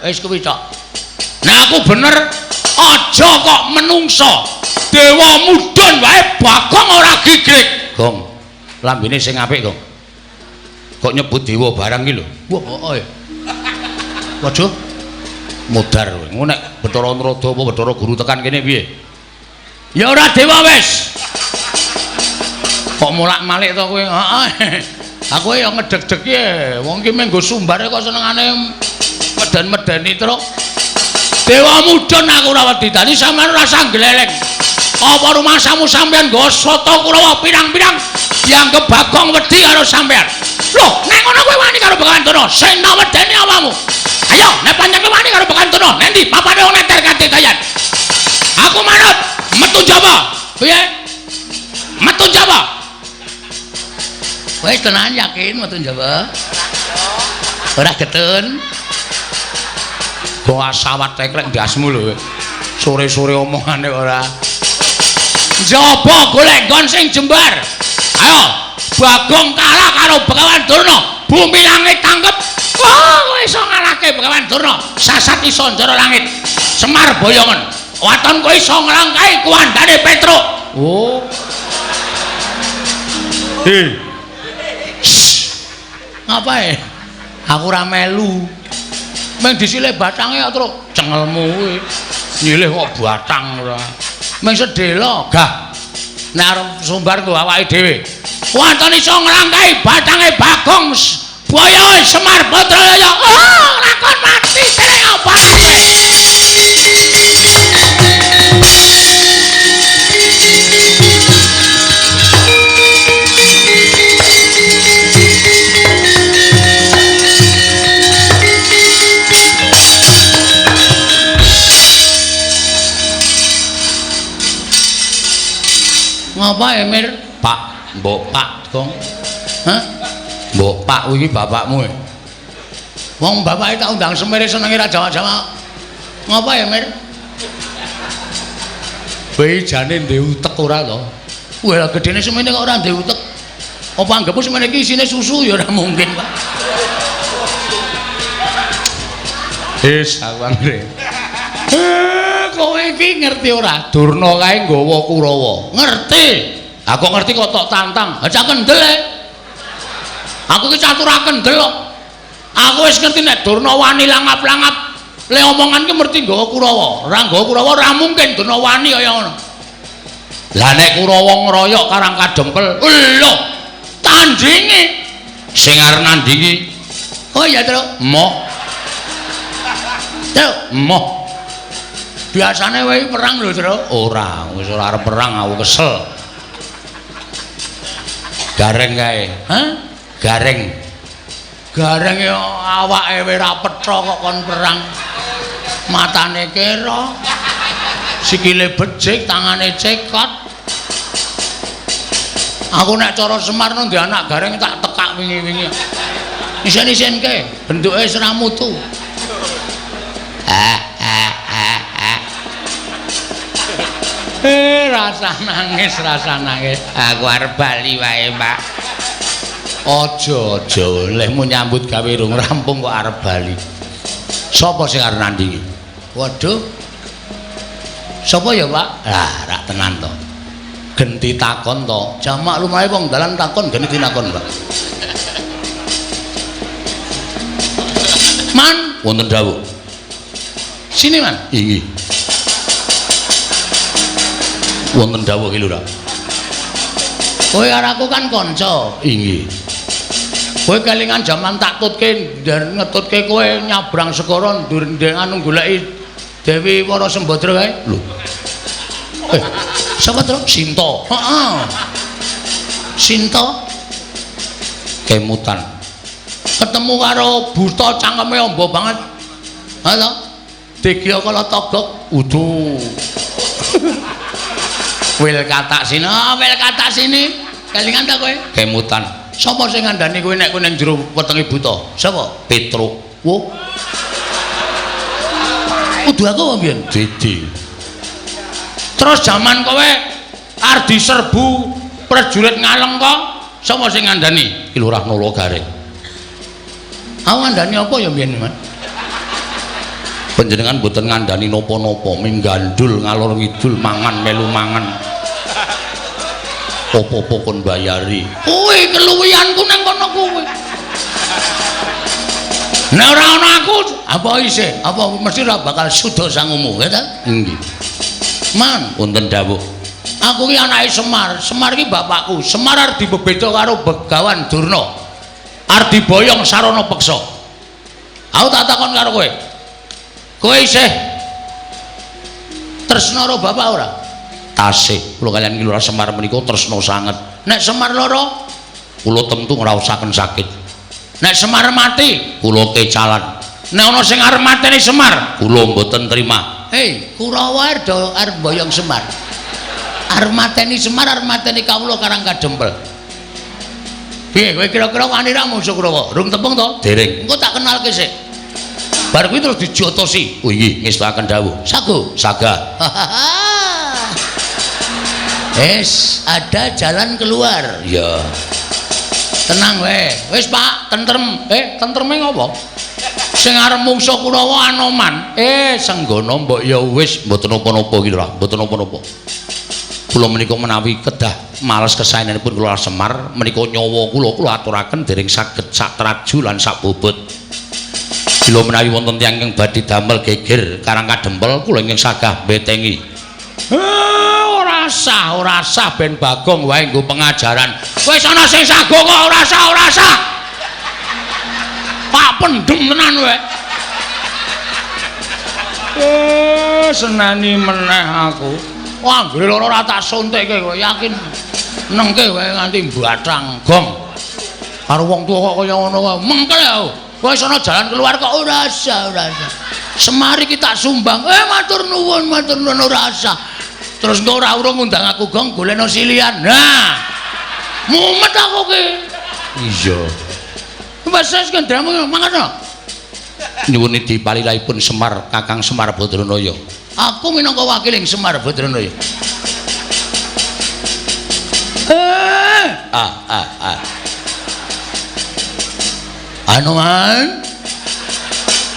wis kuwi tok. Nek aku bener aja kok menungso. Dewa mudhun wae Bagong ora gigrik. Gong. Lambene sing apik, Gong. Kok nyebut dewa barang iki lho. Wah, ya. Waduh. Mudar kowe. Engko nek Bathara Narada apa Bathara Guru tekan kene piye? Ya ora dewa wis. Kok molak-malik to kowe? Heeh. Aku ya ngedeg-deg ya. Wong ki menggo sumbare kok senengane medan-medeni terus. Dewa mudhun aku ora wedi dadi sampean rasa gleleng. Apa rumahmu sampean nggo soto Kurawa pirang-pirang dianggep Bagong wedi karo sampean. Loh, nek ngono kowe wani karo Bagantuna, sing wedeni awamu. Ayo, nek pancen wani karo Bagantuna, nendi papane wong neter kanthi dayan. Aku manut metu Jawa. Piye? Metu Jawa. Kowe tenan yakin metu Jawa? Ora getun. Goa sawat teklek ndasmu lho. Sore-sore omongane ora. Njaba golek nggon sing jembar. Ayo, Bagong kalah karo Begawan Durna. Bumi langit tanggep. Wah, kowe iso ngalahke Begawan Durna. Sasat iso njara langit. Semar boyongan. Waton kowe iso nglangkai kuwandane Petruk. Oh. Ngapae? Aku ora melu. Meng disilih batange kok terus cengelmu kowe. Nyilih kok batang ora. Meng sedhela gah. Nek arep sumbar nggo awake dhewe. Wonten iso nglangkai batange Bagong Boyo Semar Badraya. Oh, lakon mati dereng apa? Ngapa Emir? Pak, mbok Pak, Gong. Hah? Mbok Pak iki bapakmu. Wong bapake tak undang semere senenge ra Jawa-Jawa. Ngapa Emir? Kowe jane ndek utek ora to? Wah, gedene semene kok ora ndek utek. Apa anggapmu semene iki isine susu ya ora mungkin, Pak. Aku anggere. Kowe iki ngerti ora? Durna kae nggawa Kurawa. Ngerti. Aku ngerti kok tok tantang. Aja kendel. Aku ki catur kendel kok. Aku wis ngerti nek Durna wani langap-langap. Le omongan ki mesti nggawa Kurawa. Ora nggawa Kurawa ora mungkin Durna wani kaya ngono. Lah nek Kurawa ngeroyok Karang Kadempel, lho, tandingi. Sing arep nandingi. Oh iya, Truk. Moh. Truk, moh. Biasane kowe perang lho, Tru. Ora, wis ora arep perang aku kesel. Gareng kae. Hah? Gareng. Gareng yo awake ora petha kok kon perang. Matane kira. Sikile becik, tangane cekot. Aku nek cara Semar nang anak gareng tak tekak wingi-wingi. Isen-isenke, bentuke seramutu. Rasa nangis. Aku arep bali wae, Pak. Aja lehmu nyambut gawe rung rampung kok arep bali. Sapa sing arep nandingi? Waduh. Sapa ya, Pak? Lah, rak tenan to. Genti takon to. Jamak lumahe wong dalan takon genti takon, Pak. Man, wonten dawuh. Sini, Man. Inggih. Wonten dawuh iki lho, Rak. Kowe karo aku kan kanca. Inggih. Kowe kelingan jaman tak tutke dan ngetutke kowe nyabrang segara ndeng goleki Dewi Wara Sembadra kae. Lho. Sapa to? Sinta. Heeh. Sinta kemutan. Ketemu karo buta cangkeme amba banget. Halo. Degya kala togok udu. Wil katak sini. Kelingan ta kowe? Kemutan. Sapa sing ngandani kowe nek kowe ning jero wetenge buta? Sapa? Petruk. Wo. Kudu aku apa mbiyen? Didi. Terus jaman kowe arep diserbu prajurit Ngalengka, sapa sing ngandani? Ki Lurah Nala Gareng. Aku ngandani apa ya mbiyen, Mas? Panjenengan boten ngandani napa-napa, minggandul ngalor ngidul mangan melu mangan. Apa-apa kon bayari. Kuwi keluwihanku nang kono kuwi. Nek ora ana aku, apa isih? Apa mesti ora bakal suda sangumu, ya ta? Nggih. Man, wonten dawuh. Aku ki anake Semar. Semar ki bapakku. Semar arep dibebeda karo Begawan Durna. Arep diboyong sarana peksa. Aku tak takon karo kowe. Kowe isih tresna karo bapak ora? Tasih. Kula kaliyan Ki Lurah Semar menika tresna sanget. Nek Semar lara, kula tentu ngraosaken sakit. Nek Semar mati, kula kecalan. Nek ana sing arep mateni Semar, kula mboten trima. Hei, Kurawa arep boyong Semar. Arep mateni Semar, arep mateni kawula Karang Kadempel. Piye kowe kira-kira wani ra musuh Kurawa? Rung tepung to? Dereng. Engko tak kenalke sik. Bar kuwi terus dijotosi. Oh nggih, ngestaken dawuh. Sago, sagah. Ada jalan keluar. Ya. Tenang wae. Wis Pak, tentrem. Tentreme ngopo? Sing arep mungsuh Kurawa Anoman. Senggana mbok ya wis mboten napa-napa iki lho, mboten napa-napa. Kula menika menawi kedah males kesaenanipun kula Semar, menika nyawa kula aturaken dereng saged sak traju lan sak bobot. Bila menawi wonten tiyang ingkang badhe damel geger Karang Kadempel, kula ingkang sagah betengi. Ora sah ben Bagong wae nggo pengajaran. Wis ana sing sago kok ora sah. Pak pendem tenan wae. Senani meneh aku. Wah, anggere lara ora tak suntikke kowe, yakin nengke wae nganti mbathang gong. Karo wong tuwa kok kaya ngono wae. Mengkel ya. Wis ana jalan keluar kok ora sah. Semari ki tak sumbang. Matur nuwun ora sah. Terus engko ora urung ngundang aku gong golekno silian. Nah. Mumet aku ki. Iya. Wis kendramu mangan. Nyuwun dipalilahipun Semar Kakang Semar Badranaya. Aku minangka wakiling Semar Badranaya. Anoman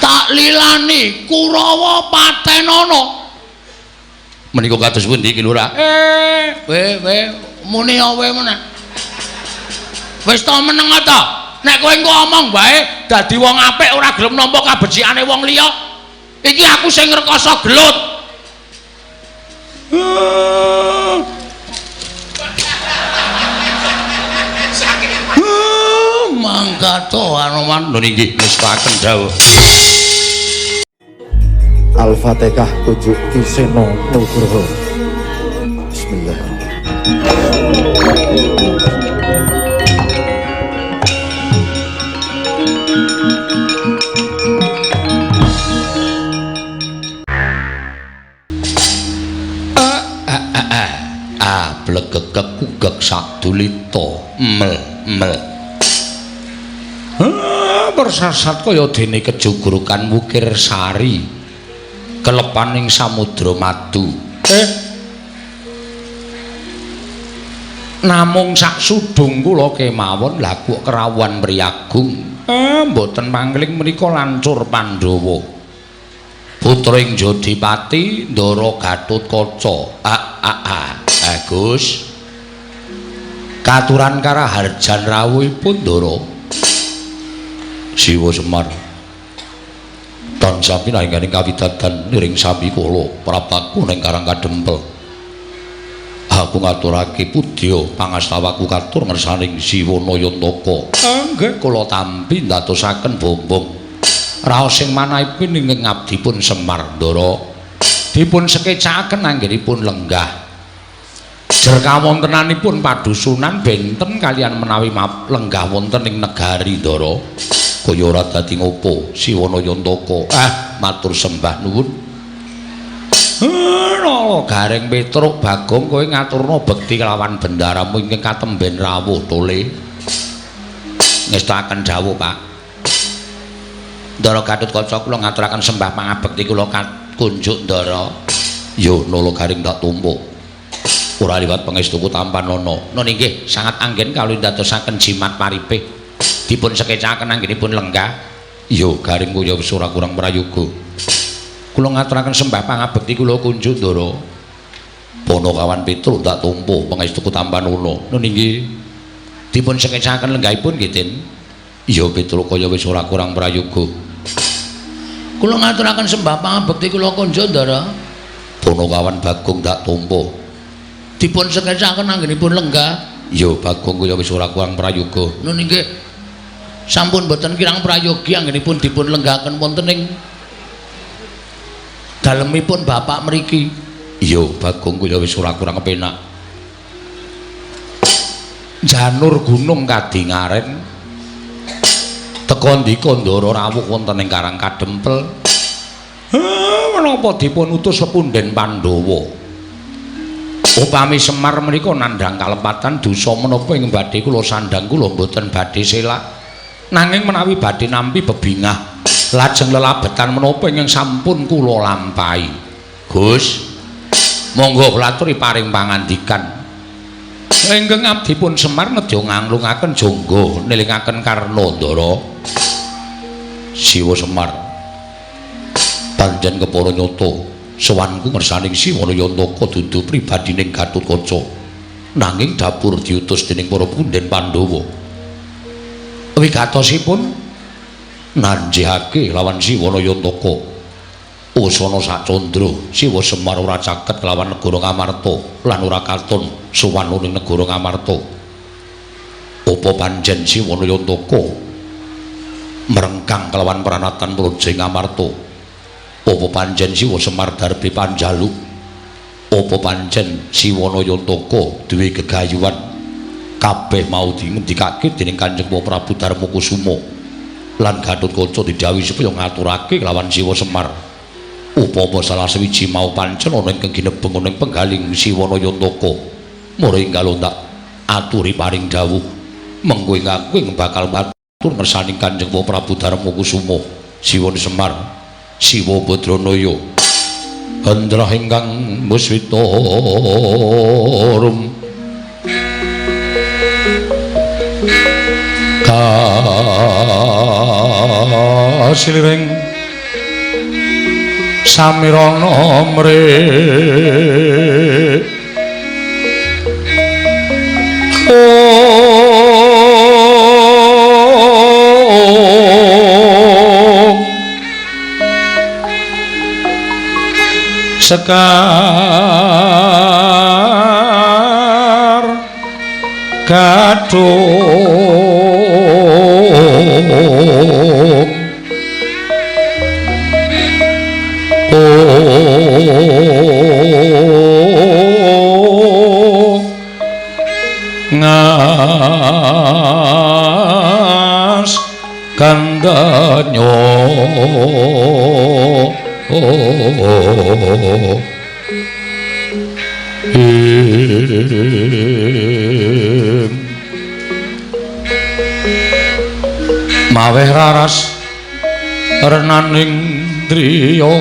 tak lilani Kurawa patenana. Menika kados pundi Ki Lurah? Muni awe meneh. Wis ta meneng ta? Nek kowe engko omong bae dadi wong apik ora gelem nampa kabecikane wong liya. Iki aku sing ngrekoso gelut. Mangkato Anoman lho nggih ngestaken dawuh. Al-Fatihah tujuh Kiseno Nugroho. Bismillahirrahmanirrahim. Blegegek kugek sadulita mel. Persasat kaya dene kejugurukan wukir sari kelepaning samudra madu. Namung sak sudung kula kemawon lagu kerawan mriyagung. Mboten mangling menika lancur Pandhawa. Putring Jodipati Ndara Gatotkaca. Agus. Katuran karaharjan rawuhipun Ndara. Siwa Semar. Tansah pinaringaning kawidadan niring sami kula prapaku ning Karang Kadempel. Aku ngaturake pudya pangastawaku katur ngersaning Siwa Nayantaka. Nggih kula tampi ndadosaken bombong raos sing manahipun ingkang ngabdipun Semar Ndara dipun sekecakaken anggenipun lenggah. Jer kawontenanipun padusunan benten kalian menawi lenggah wonten ing negari Ndara. Kaya ora dadi ngopo Siwa Nayantaka. Matur sembah nuwun. Nala Gareng Petruk Bagong kowe ngaturna bekti kelawan bendaramu ingkang katemben rawuh tole. Ngestaken dawuh Pak. Ndara Gatotkaca kula ngaturaken sembah pangabekti kula kunjuk Ndara. Yo Nala Gareng tak tumpuk. Ora liwat pangestuku tampanana. Nun inggih sangat anggen kawula ndadosaken jimat paripih. Dipun sekecakaken anggenipun lenggah. Yo Gareng kaya wis ora kurang prayoga. Kula ngaturaken sembah pangabekti kula kunjuk Ndara. Ponokawan Petruk tak tumpu pangestu Tampanuna. Nun inggih dipun sekecaken lenggahipun nggih Tin. Iya Petruk kaya wis ora kurang prayoga. Kula ngaturaken sembah pangabekti kula kunjuk Ndara. Ponokawan Bagong tak tumpu dipun sekecaken anggenipun lenggah. Iya Bagong kaya wis ora kurang prayoga. Nun inggih sampun boten kirang prayogi anggenipun dipun lenggahaken wonten ing dalemipun bapak mriki. Iya Bagong kaya wis ora kurang kepenak. Janur gunung kadingaren teka ndika Ndara rawuh wonten ing Karang Kadempel. Menapa dipun utus Pepunden Pandhawa? Upami Semar menika nandhang kalepatan dosa menapa ing badhe kula sandhang kula mboten badhe selak. Nanging menawi badhe nampi bebingah lajeng lelabetan menapa ingkang sampun kula lampahi. Gus, monggo kula-aturi paring pangandikan. Ingkang abdipun Semar nedya nganglungaken jangga nelingaken Karna Ndara. Siwa Semar panjen kepara nyata sowanku ngersaning Siwanayantaka dudu pribadining Gatotkaca. Nanging dapur diutus dening para Punden Pandhawa. Wigatosipun nanjihake lawan Siwanayantaka usana sacandra. Siwa Semar ora caket kelawan negara Ngamarta lan ora katon sowan ing negara Ngamarta. Apa panjen Siwanayantaka merengkang kelawan pranatan praja Ngamarta? Apa panjen Siwa Semar darbe panjaluk? Apa panjen Siwanayantaka duwe gegayuhan? Kabeh mau dingendikake dening Kanjeng Prabu Darmakusuma lan Gatotkaca didhawuhi supaya ngaturake kelawan Siwa Semar. Upama salah sewiji mau pancen ana ing ginebeng ana ing penggaling Siwanayantaka, mula enggal tak aturi paring dawuh mengko ing bakal matur ngersaning Kanjeng Prabu Darmakusuma. Siwa Semar, Siwa Badranaya, Handra ingkang muswitarum kasiliring samirana mrih sekar gadung ngas kandanya maweh raras renaning driya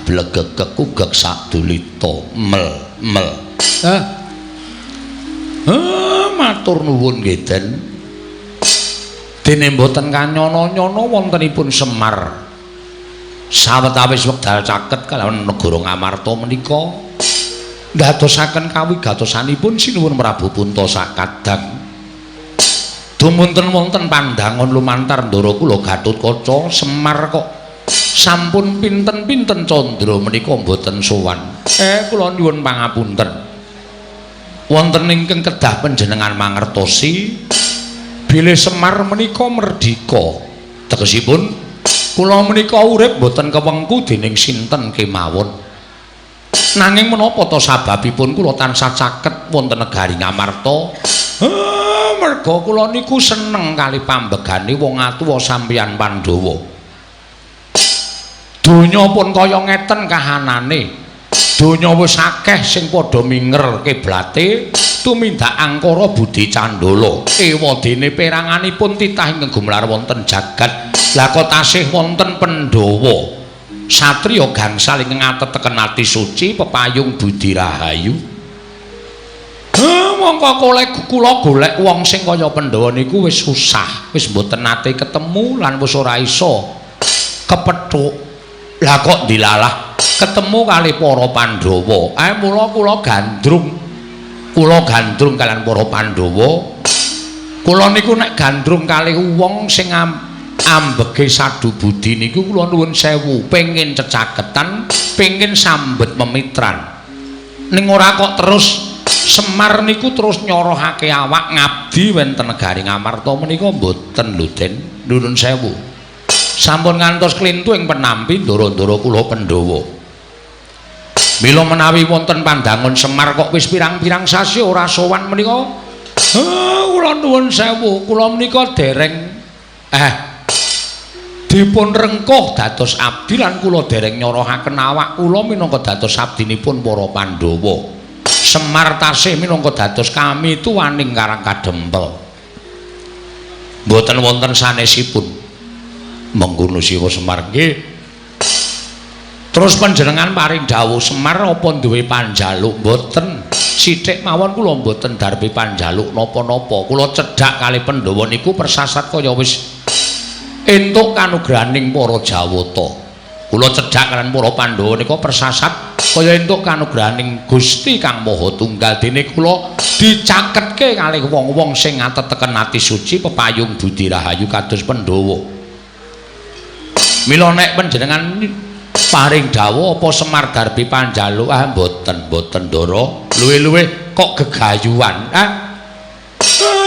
blegek kugek sadulita mel matur nuwun nggih Den. Dene mboten kanyana-nyana wontenipun Semar sawetawis wekdal caket kalawan negara Ngamarta menika ndadosaken kawigatosanipun Sinuwun Prabu Punta sakadang dumunten wonten pandangan lumantar Ndara kula Gatotkaca. Semar kok sampun pinten-pinten candra menika mboten sowan. Kula nyuwun pangapunten. Wonten ingkang kedah panjenengan mangertosi bilih Semar menika merdika. Tegesipun kula menika urip mboten kewengku dening sinten kemawon. Nanging menapa to sababipun kula tansah caket wonten negari Ngamarta? Merga kula niku seneng kali pambegane wong atuwa sampeyan Pandhawa. Donya pun kaya ngeten kahanane. Donya wis akeh sing padha minger kiblate tumindak angkara Budi Candala. Ewadene peranganipun titah ingkang gumelar wonten jagat. Lah kok tasih wonten Pandhawa. Satriya gangsal ingkang ateteken ati suci pepayung Budi Rahayu. Mongko kula golek wong sing kaya Pandhawa niku wis susah, wis mboten nate ketemu lan wis ora iso kepethuk. Lah kok dilalah ketemu kali para Pandhawa. Mula kula gandrung kalian para Pandhawa. Kula niku nek gandrung kali wong sing ambege sadu budi niku kula nuwun sewu, pengin cecaketan, pengin sambet memitran. Ning ora kok terus Semar niku terus nyorohake awak ngabdi wonten negari Ngamarta menika mboten lho Den, nuwun sewu. Sampun ngantos klintu ing penampi ndara-ndara kula Pandhawa. Mila menawi wonten pandangun Semar kok wis pirang-pirang sasi ora sowan menika. Kula nuwun sewu, kula menika dereng dipun rengkuh dados abdi lan kula dereng nyorohaken awak kula minangka dados abdinipun para Pandhawa. Semar tasih minangka dados kami tuwaning Karang Kadempel. Mboten wonten sanesipun. Mengkono Siwa Semar nggih. Terus panjenengan paring dawuh Semar apa duwe panjaluk? Mboten. Sithik mawon kula mboten darbe panjaluk napa-napa. Kula cedhak kali Pandhawa niku persasat kaya wis entuk kanugrahaning para Jawata. Kula cedhak kalian para Pandhawa nika persasat kaya entuk kanugrahaning Gusti Kang Maha Tunggal. Dene kula dicaketke kalih wong-wong sing ateteken ati suci pepayung Budi Rahayu kados Pandhawa. Mila nek panjenengan paring dawuh apa Semar darbi panjaluk mboten Ndara. Luwih-luwih kok gegayuhan.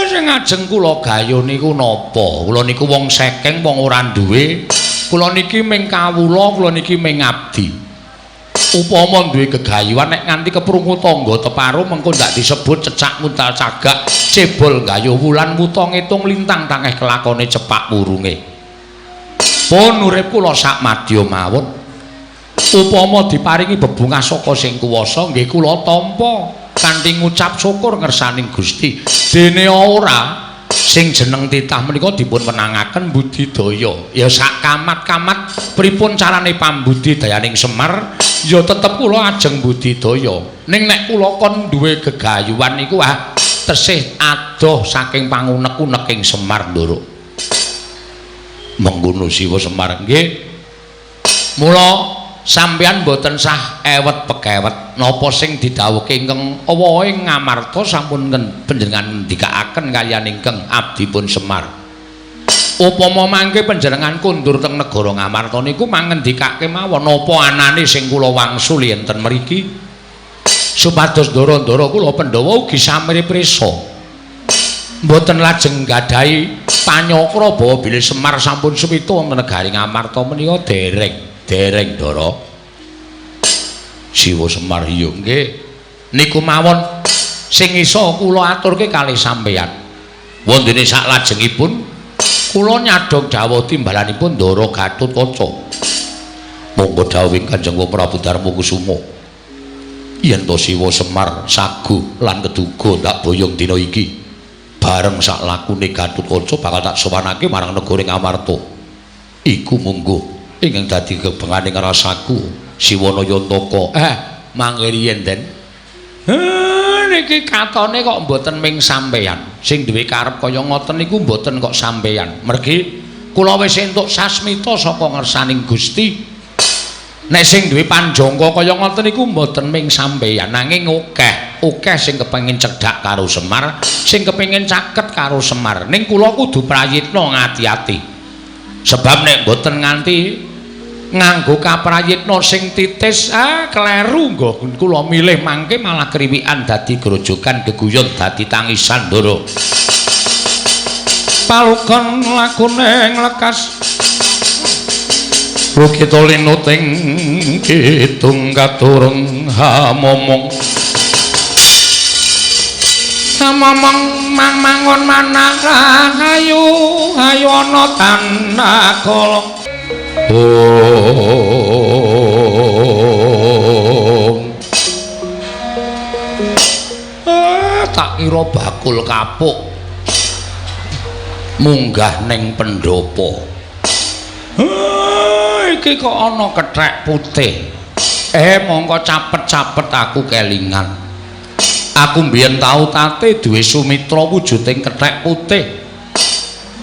Sing ajeng kula gayo niku napa? Kula niku wong sekeng, wong ora duwe. Kula niki ming kawula, kula niki ming abdi. Upama duwe gegayuhan nek nganti keprungu tangga teparo mengko ndak disebut cecak muntal cagak, cebol gayuh wulan muta ngitung lintang tangeh kelakone cepak wurunge. Pun urip kula sak madya mawon. Upama diparingi bebungah saka sing kuwasa nggih kula tampa kanthi ngucap syukur ngersaning Gusti. Dene ora sing jeneng titah menika dipun menangaken budidaya. Ya sak kamat-kamat pripun carane pambudidayaning Semar ya tetep kula ajeng budidaya. Ning nek kula kon duwe gegayuhan niku tesih adoh saking pangunek-uneking Semar Ndara. Mengkono Siwa Semar nggih. Mula sampeyan boten sah ewet pekewet napa sing didhawuhke ingkang awahe Ngamarta sampun panjenengan ndikaaken kaliyan ingkang abdipun Semar. Upama mangke panjenengan kundur teng negara Ngamarta niku mangendikake mawon napa anane sing kula wangsuli enten mriki supados ndara-ndara kula Pandhawa ugi samire prisa. Mboten lajeng gadahi panyakra bawa bilih Semar sampun suwita wonten negari Ngamarta menika dereng Ndara. Siwa Semar iya nggih. Niku mawon sing isa kula aturke kalih sampeyan. Wondene sak lajengipun kula nyadong dawuh timbalanipun Ndara Gatotkaca. Monggo dawuhing Kanjeng Prabu Darmakusuma. Yen to Siwa Semar sagu lan keduga tak boyong dina iki bareng sak lakune Gatotkaca bakal tak sowanake marang negara Ngamarta. Iku monggo ingkang dadi kebenganing rasaku Siwanayantaka. Mangke riyen Den. Niki katone kok mboten ming sampeyan. Sing duwe karep kaya ngoten niku mboten kok sampeyan. Mergi kula wis entuk sasmita saka ngersaning Gusti. Nek sing duwe panjangka kaya ngoten niku mboten ming sampeyan, nanging akeh sing kepengin cedhak karo Semar, sing kepengin caket karo Semar. Ning kula kudu prayitna ngati-ati. Sebab nek mboten nganti nganggo kaprayitna sing titis kleru nggo kula milih mangke malah kriwikan dadi grojogan geguyon dadi tangisan Ndara. Palukon lakune nglekas Bukit linuting kidung katurung hamomong hamomong mangon manah ayu ayu ana tanah kolong tak kira bakul kapuk munggah ning pendopo iki kok ana kethek putih mongko capet-capet aku kelingan aku mbiyen tau tate duwe sumitra wujuding kethek putih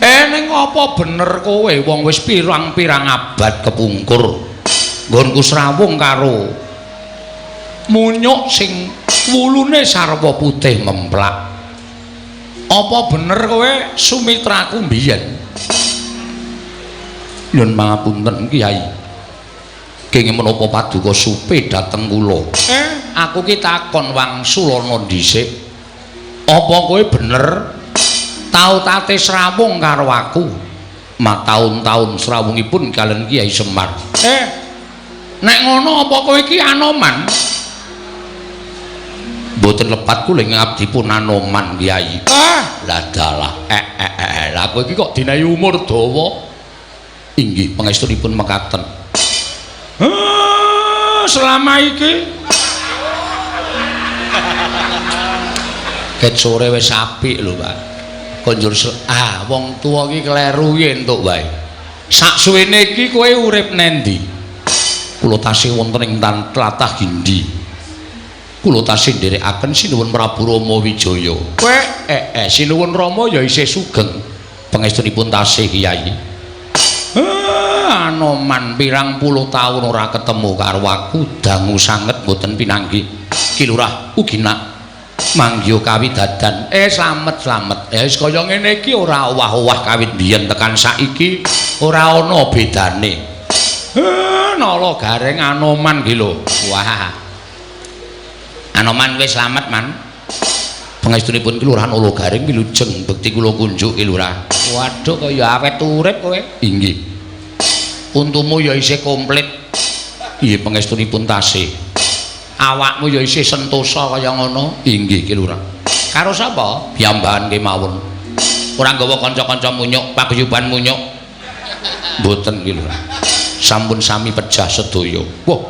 ning apa bener kowe wong wis pirang-pirang abad kepungkur nggonku srawung karo munyuk sing wulune sarwa putih memplak apa bener kowe sumitraku mbiyen nyun pangapunten Kyai kenging menapa paduka supe dhateng kula aku ki takon wangsulana dhisik apa kowe bener tau tate srawung karo aku mataun-taun srawungipun kalian Kyai Semar nek ngono apa kowe iki anoman mboten lepat kula ing abdipun anoman Kyai lah dalah lah kowe iki kok dinayi umur dawa inggih pangestunipun mekaten selama iki ket sore wis apik lho Pak konjur wong tuwa iki kleru yen entuk wae sak suwene iki kowe urip nendi kula tasih wonten ing tlatah Gindi kula tasih nderekaken Sinuwun Prabu Rama Wijaya kowe Sinuwun Rama ya isih sugeng pangestunipun tasih Kyai anoman pirang puluh taun ora ketemu karo aku dangu sanget mboten pinanggih Ki Lurah ugi nak manggya kawidadan slamet wis kaya ngene iki ora owah-owah kawit biyen tekan saiki ora ana bedane nala gareng anoman ki lho wah anoman wis slamet man pangestunipun Kelurahan Olo Garing wilujeng bekti kula kunjuk Ki Lurah waduh kaya awet urip kowe inggih untumu ya isih komplit iya pangestunipun tasih awakmu ya isih sentosa kaya ngono inggih Ki Lurah karo sapa piyambakan kemawon ora nggawa kanca-kanca munyuk paguyuban munyuk mboten Ki Lurah sampun sami pejah sedaya wah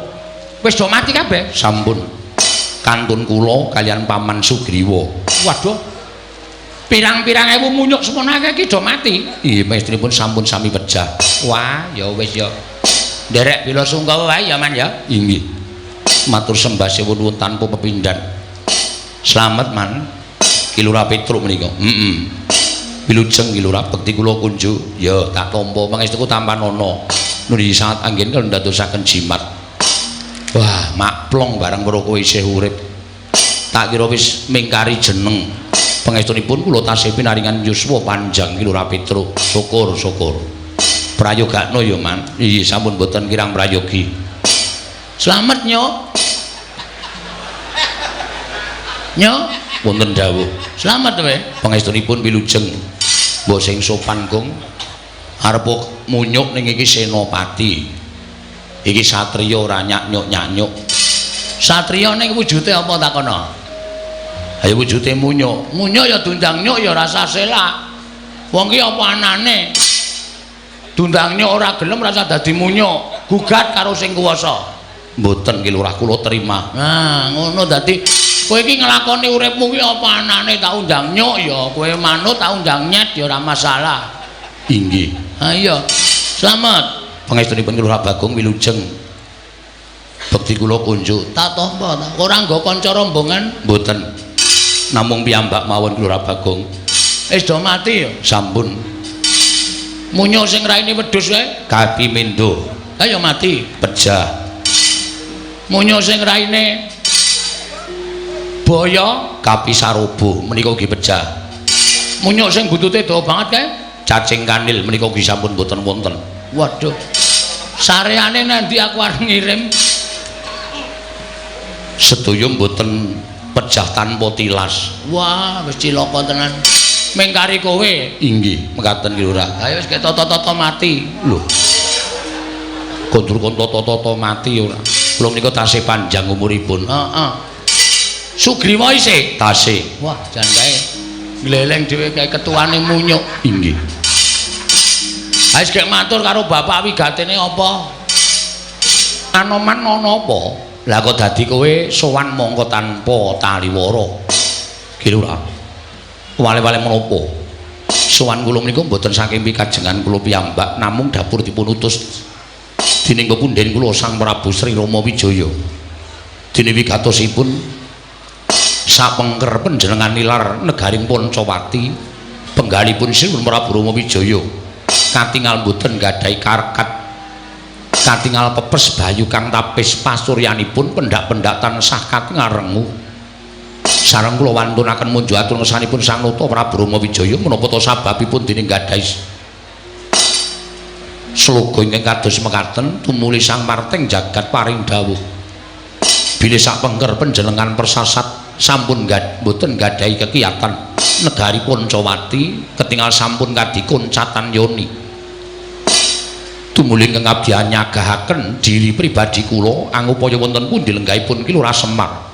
wis do mati kabeh sampun kantun kula kalian Paman Sugriwa waduh pirang-pirang ewu munyuk semono akeh iki do mati iya pangestunipun sampun sami pejah wah ya wis ya nderek bila sungkawa wae ya man ya inggih matur sembah sewu nuwun tanpa pepindhan slamet man Ki Lurah Petruk menika wilujeng Ki Lurah bekti kula kunjuk ya tak tampa pangestuku tampan ana nuli sangat anggen kala ndadosaken jimat wah makplong barang karo kowe isih urip tak kira wis mingkari jeneng pangestunipun kula tasih pinaringan yuswa panjang Ki Lurah Petruk syukur prayogakno ya man iya sampun boten kirang prayogi slamet nyok wonten dawuh slamet wae pangestunipun wilujeng mbok sing sopan Kong arep munyuk ning iki senopati iki satriya ora nyanyuk satriya ning wujude apa takono ayo wujude munyuk ya dundang nyuk ya rasa selak wong ki apa anane dundang nyuk ora gelem rasa dadi munyuk gugat karo sing kuwasa mboten Ki Lurah kula terima nah ngono dadi kowe iki nglakoni uripmu ki apa anane tak undang nyuk ya kowe manut tak undang nyet ya ora masalah inggih ha iya slamet pangestunipun Ki Lurah Bagong wilujeng bekti kula kunjuk tak tampa ora nggo kanca rombongan mboten namung piyambak mawon Ki Lurah Bagong wis do mati ya sampun munyuk sing raine wedhus kae Kapimindo ayo mati pejah munyuk sing raine boyo Kapisarobo menika ugi pejah munyuk sing buntute dawa banget kae Cacing Kanil menika ugi sampun boten wonten waduh sareane nanti aku arep ngirim sedaya mboten pejah tanpa tilas wah wis cilaka tenan mengkari kowe inggih mekaten Ki Lurah ayo wis tata-tata mati lho kondur kon toto mati ora. Kula menika tasih panjang umuripun. Heeh. Sugriwa isih tasih. Wah, jan kae gleleng dhewe kae ketuane munyuk. Inggih. Ha wis gek matur karo bapak wigatene apa? Anoman ana apa? Lah kok dadi kowe sowan mongko tanpa taliwara. Ki Lurah. Wale-wale menapa? Sowan kula menika mboten saking pikajengan kula piyambak, namung dapur dipun utus dening pepunden kula Sang Prabu Sri Rama Wijaya. Dene wigatosipun sapengker panjenengan nilar negaring Pancawati, penggalipun Sri Prabu Rama Wijaya katingal mboten gadhahi karkat, katingal pepes bayu kang tapis pasuryanipun pendak-pendak tansah katingal rengu. Sareng kula wantunaken munjuk atur ngersanipun Sang Nata Prabu Rama Wijaya menapa ta sababipun dene gadhahi sloga ingkang kados mekaten tumuli Sang Marteng jagat paring dawuh bilih sapengker panjenengan persasat sampun mboten gadhahi kekiyatan negari Pancawati ketingal sampun kadikun catan yoni tumuli ingkang abdi nyagahaken diri pribadi kula angupaya wonten pundi lenggahipun Ki Lurah Semar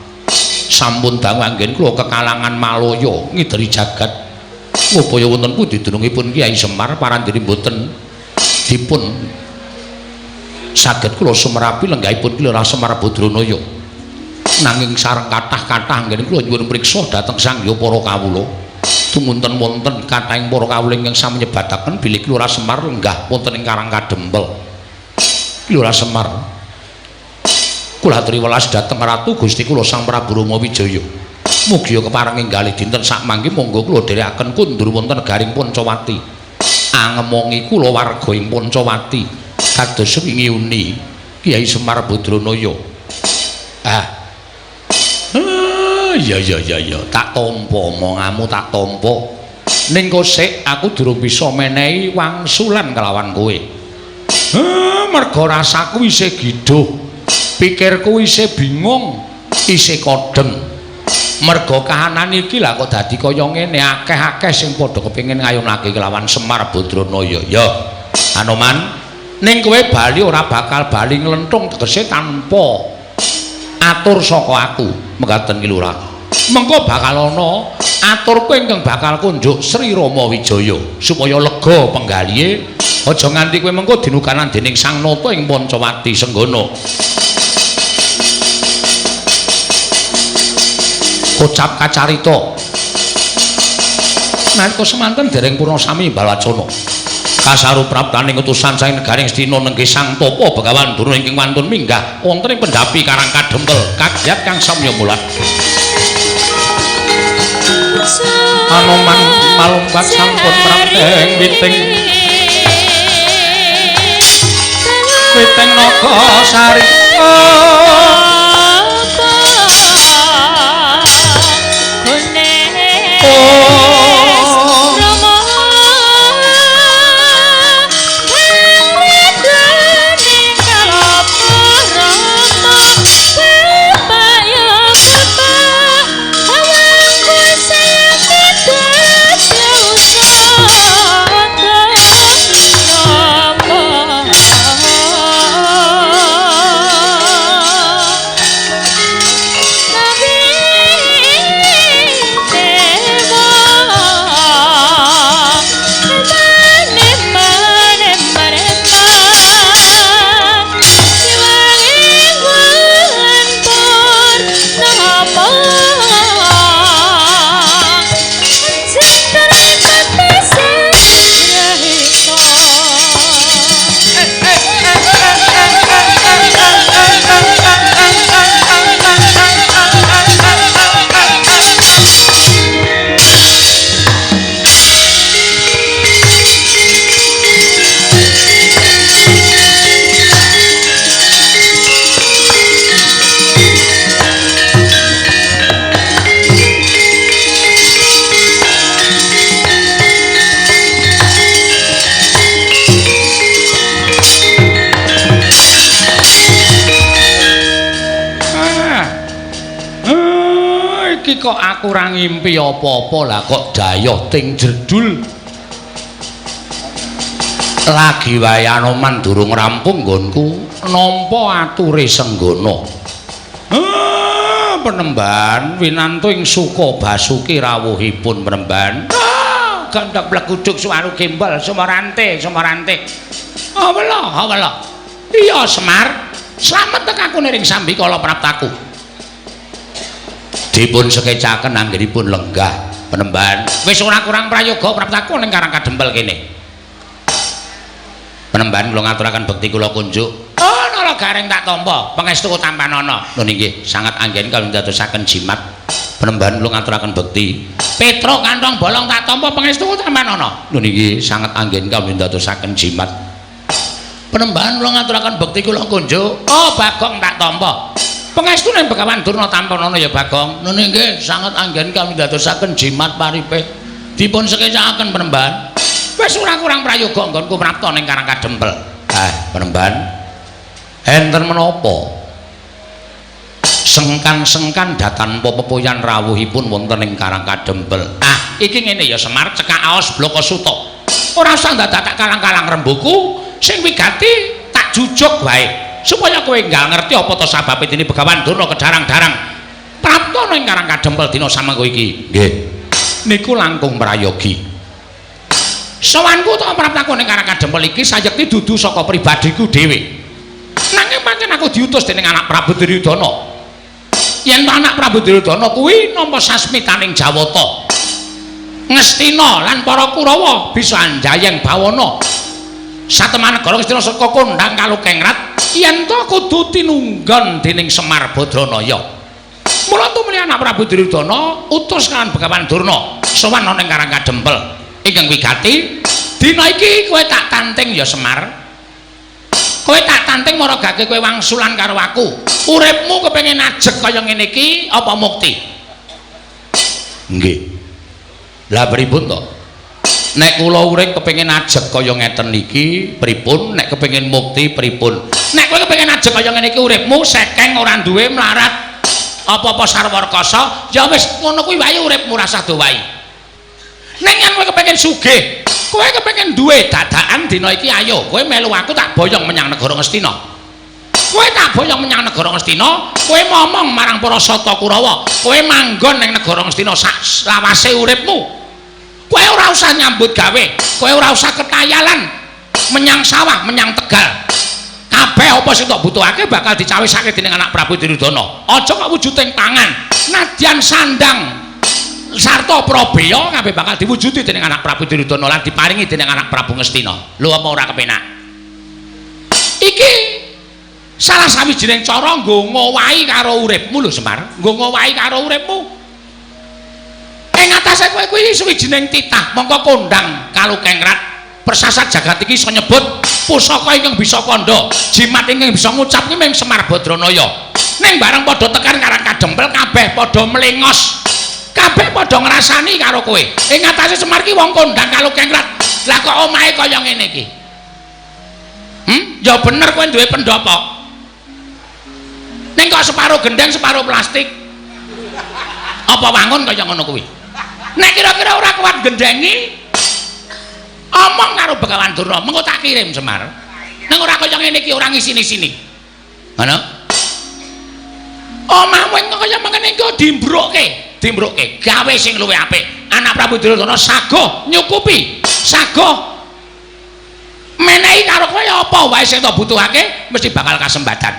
sampun dangu anggen kula kekalangan Malaya ngideri jagat ngupaya wonten pundi dunungipun Kyai Semar parandene mboten dipun saged kula sumerapi lenggahipun Ki Lurah Semar Badranaya nanging sareng kathah-kathah anggen kula nyuwun priksa dhateng sangya para kawula tumunten wonten kathahing para kawula ingkang sami nyebataken bilih Ki Lurah Semar lenggah wonten ing Karang Kadempel. Ki Lurah Semar kula aturi welas dhateng Ratu Gusti kula Sang Prabu Rama Wijaya mugi kepareng enggalih dinten sakmangke monggo kula dherekaken kundur wonten negaring Pancawati angemongi kula warga ing Pancawati kados wingi uni Kyai Semar Badranaya. Ya tak tampa omonganmu tak tampa ning kosek aku durung bisa menehi wangsulan kelawan kowe. Merga rasaku isih giduh, pikirku isih bingung, isih kodeng. Merga kahanan iki lah kok dadi kaya ngene, akeh-akeh sing padha kepengin ngayunake kelawan Semar Badranaya. Ya, Anoman, ning kowe bali ora bakal bali nglenthung tegese tanpa atur saka aku, mekaten Ki Lurah. Mengko bakal ana aturku ingkang bakal kunjuk Sri Rama Wijaya supaya lega penggalihe. Aja nganti kowe mengko dinukanan dening Sang Nata ing Pancawati Senggana. Kocap kacarita nalika semanten dereng purna sami Balacana kasarupraptaning utusan saking negaring Astina nenggih Sang Tapa Begawan Durna ingkang wantun minggah wonten ing pendhapi Karang Kadempel kagiat kang samya mulat Anoman malumpat sampun prapteng witing witing naga sarita kok aku ora ngimpi apa-apa lah kok dayoh ting jedul lagi wae Anoman durung rampung nggonku nampa ature Senggana. Penemban winanto ing suka basuki rawuhipun penemban. Gandhak blekuduk suwaru gembal sumarante. Awela. Iya Semar, slamet tekakune ring Sambikala Praptaku. Dipun sekecaken anggenipun lenggah penemban. Wis ora kurang prayoga Praptaku ning Karang Kadempel kene. Penemban kula ngaturaken bekti kula kunjuk. Nara gareng tak tampa, pangestu tampanana. Lho nggih, sangat anggen kawula dadosaken jimat. Penemban kula ngaturaken bekti. Petruk kantong bolong tak tampa pangestu tampanana. Lho nggih, sangat anggen kawula dadosaken jimat. Penemban kula ngaturaken bekti kula kunjuk. Bagong tak tampa. Pangestu ning Begawan Durna tampanana ya Bagong. Lho nggih, sangat anggen kawula dadosaken jimat paripe. Dipun sekecakaken penemban. Wis ora kurang prayoga nggonku prapta ning Karang Kadempel. Penemban enten menapa sengkan-sengkan datan pepoyan rawuhipun wonten ing Karang Kadempel. Iki ngene ya Semar, cekak aos bloko suta. Ora usah dadak kalang-kalang rembuku, sing wigati tak jujuk wae supaya kowe enggal ngerti apa to sababe dene Begawan Durna kedarang-darang prapta ing Karang Kadempel dina samengko iki. Nggih. Niku langkung prayogi. Sowanku to Praptaku ning Karang Kadempel iki sayekti dudu saka pribadiku dhewe. Nanging pancen aku diutus dening anak Prabu Duryudana. Yen anak Prabu Duryudana kuwi nampa sasmitaning Jawata, Ngastina lan para Kurawa bisa anjayeng bawana. Satemah negara Ngastina saka kondhang Kalukengrat yen to kudu tinunggon dening Semar Badranaya. Mula tumuli anak Prabu Duryudana utus kan Begawan Durna sowan ning Karang Kadempel. Ingkang wigati dina iki kowe tak tanting ya Semar. Kowe tak tanting maragake kowe wangsulan karo aku. Uripmu kepengin ajeg kaya ngene iki apa mukti? Nggih. Lah pripun to? Nek kula urip kepengin ajeg kaya ngeten iki pripun? Nek kepengin mukti pripun? Nek kowe kepengin ajeg kaya ngene iki uripmu sekeng ora duwe melarat apa-apa sarwarkasa, ya wis ngono kuwi wae uripmu rasa dowahi. Nek yen kowe kepengin sugih, kowe kepengin duwe dadakan dina iki ayo, kowe melu aku tak boyong menyang negara Ngastina. Kowe tak boyong menyang negara Ngastina, kowe ngomong marang para Sata Kurawa, kowe manggon ning negara Ngastina sak lawase uripmu. Kowe ora usah nyambut gawe, kowe ora usah ketayalan menyang sawah, menyang Tegal. Kabeh apa sing tak butuhake bakal dicawisake dening anak Prabu Duryudana. Aja kok wujuding tangan, nadyan sandang sarta Prabeya kabeh bakal diwujudi dening anak Prabu Duryudana lan diparingi dening anak Prabu Ngastina. Lho apa ora kepenak? Iki salah sawijining cara nggo ngowahi karo uripmu lho Semar, nggo ngowahi karo uripmu. Ing atase kowe kuwi sawijining titah mongko kondhang Kalukengrat persasat jagat iki iso nyebut pusaka ingkang bisa kandha, jimat ingkang bisa ngucap ki mung Semar Badranaya. Ning bareng padha tekan Karang Kadempel kabeh padha mlengos. Kabeh padha ngrasani karo kowe. Ing atase Semar ki wong kondhang Kalukengrat. Lah kok omahe kaya ngene iki? Ya bener kowe duwe pendopo. Ning kok separo gendeng, separo plastik. Apa wangun kaya ngono kuwi? Nek kira-kira ora kuat gendengi, omong karo Begawan Durna, mengko tak kirim Semar. Ning ora kaya ngene iki ora ngisini-sini. Ngono? Omahmu kaya mengene iki dimbrukke gawe sing luwih apik. Anak Prabu Duryudana saguh nyukupi, saguh menehi karo kowe apa wae sing tak butuhake mesti bakal kasembatan.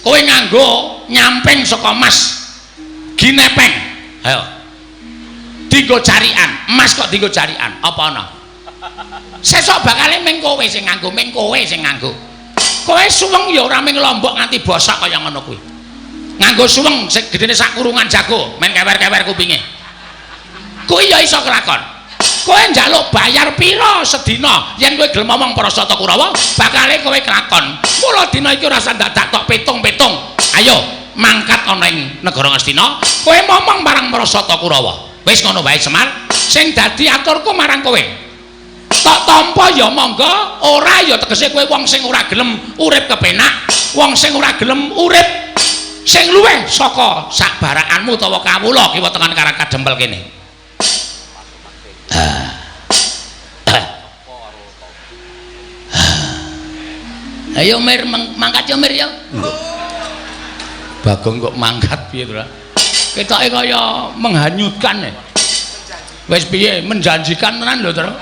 Kowe nganggo nyamping saka emas ginepeng. Ayo. Dienggo jarikan, emas kok dienggo jarikan. Apa ana? Sesuk bakale ming kowe sing nganggo, ming kowe sing nganggo. Kowe suweng ya ora ming lombok nganti bosok kaya ngono kuwi. Nganggo suweng sing gedene sak kurungan jago, men kewer-kewer kupinge. Kuwi ya iso kelakon. Kowe njaluk bayar pira sedina yen kowe gelem ngomong para Sata Kurawa, bakale kowe kelakon. Mula dina iki ora usah dadak tok petung-petung. Ayo mangkat ana ing negara Ngastina, kowe ngomong marang para Sata Kurawa. Wis ngono wae Semar, sing dadi aturku marang kowe. Tak tampa ya monggo, ora ya tegese kowe wong sing ora gelem urip kepenak, wong sing ora gelem urip sing luwih saka sakbarakanmu utawa kawula kiwa tekan Karang Kadempel kene. Ayo Mir mangkat ya Mir ya. Bagong kok mangkat piye to? Ketoke kaya menghanyutkan. Wis piye menjanjikan tenan lho, Tru.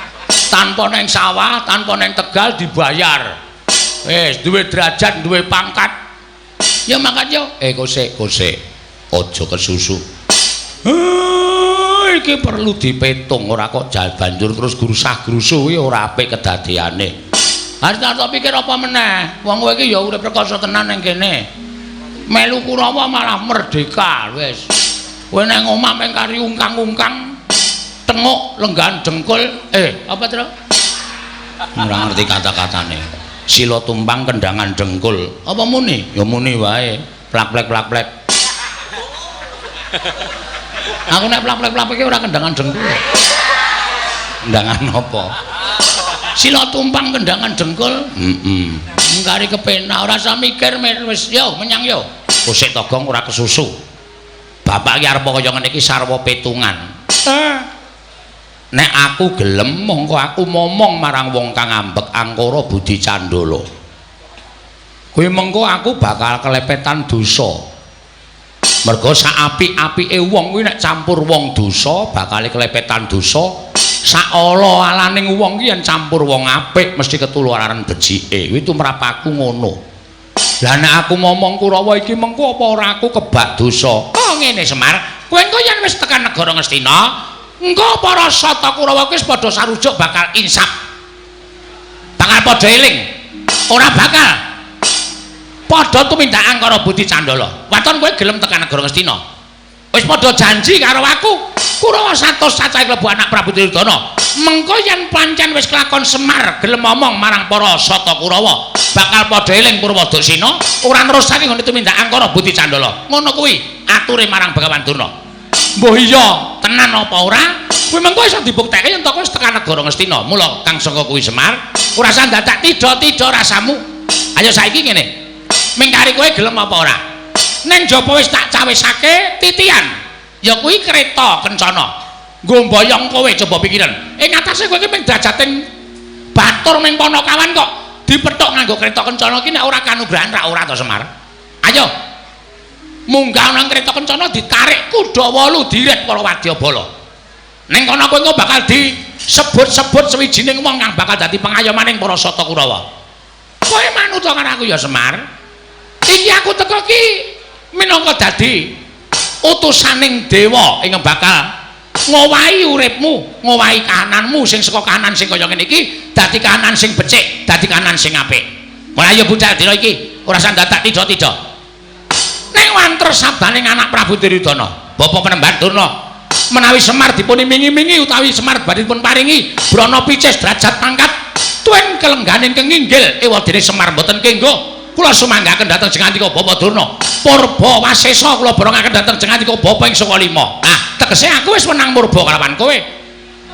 Tanpa neng sawah, tanpa neng Tegal dibayar. Wis duwe derajat, duwe pangkat. Ya mangkat yo. Kosek. Aja kesusu. Iki perlu dipetung ora kok banjur terus grusah-grusu kuwi ora apik kedadeane. Harus tak pikir apa meneh. Wong kowe iki ya urip rekoso tenan ning kene. Melu Kurawa malah merdeka wis. Kowe nang omah meng kari ungkang-ungkang tenguk lenggan dengkul. Apa to? Ora ngerti kata-katane. Sila tumpang kendangan dengkul. Apa muni? Ya muni wae. Plak-plek. Aku nek plak-plek iki ora kendangan dengkul. Kendangan apa? Sila tumpang kendangan dengkul. Ngkari kepenak ora usah mikir wis yo menyang yo. Kosek togong ora kesusu. Bapak iki arep kaya ngene iki sarwa petungan. Nek aku gelem mongko aku momong marang wong kang ambek angkara Budi Candala. Kuwi mengko aku bakal kelepetan dosa. Mergo sak apik-apike wong kuwi nek campur wong dosa bakal kelepetan dosa. Sak ala-alaning wong ki yen campur wong apik mesti ketularan becike. Kuwi tumrap aku ngono. Lah nek aku momong Kurawa iki mengko apa ora aku kebak dosa. Oh ngene Semar, kowe engko yen wis tekan negara Ngastina, engko para sata Kurawa kuwi padha sarujuk bakal insap. Bakal padha eling. Ora bakal padha tumindakan karo Budi Candala. Waton kowe gelem tekan negara Ngastina. Wis padha janji karo aku. Kurawa 100 cacahe klebu anak Prabu Duryudana. Mengko yen pancen wis kelakon Semar gelem ngomong marang para sata Kurawa, bakal padha eling Purwodaksina, ora nerusake ngene tumindakan karo Budi Candala. Ngono kuwi ature marang Begawan Durna. Mbah iya, tenan apa ora? Kuwi mengko iso dibuktekake yen to wis tekan negara Ngastina. Mula kang saka kuwi Semar, ora usah dadak tida-tida rasamu. Ayo saiki ngene. Mingkari kowe gelem apa ora? Ning jaba wis tak cawisake titian. Ya kuwi kereta kencana. Nggo mboyong kowe coba pikiran. Ing atase kowe iki mung drajating batur ning Panakawan kok dipethuk nganggo kereta kencana iki nek ora kanugrahan ra ora to Semar. Ayo. Munggah nang kereta kencana ditarik kuda 8 direk para wadyabala. Ning kono kowe engko bakal disebut-sebut sewijining wong kang bakal dadi pengayomaning para sata Kurawa. Kowe manut karo aku ya Semar. Iki aku teko ki minangka dadi utusaning dewa ing bakal ngowahi uripmu, ngowahi kahananmu sing saka kahanan sing kaya ngene iki dadi kahanan sing becik, dadi kahanan sing apik. Mulai ayo bocah dina iki ora usah dadak tida-tida. Ning wanter sabaning anak Prabu Duryudana, Bapak Penemban Durna, menawi Semar dipun imingi-imingi utawi Semar badhe dipun paringi brana picis derajat pangkat tuen kelengganing kenginggil ewadene Semar mboten kenggo. Kula sumanggaken dhateng Jengantika Bapak Durna. Purba Wasesa kula borongaken dhateng Jengantika Bapak ing Saka 5. Nah, tegese aku wis menang murba kalawan kowe.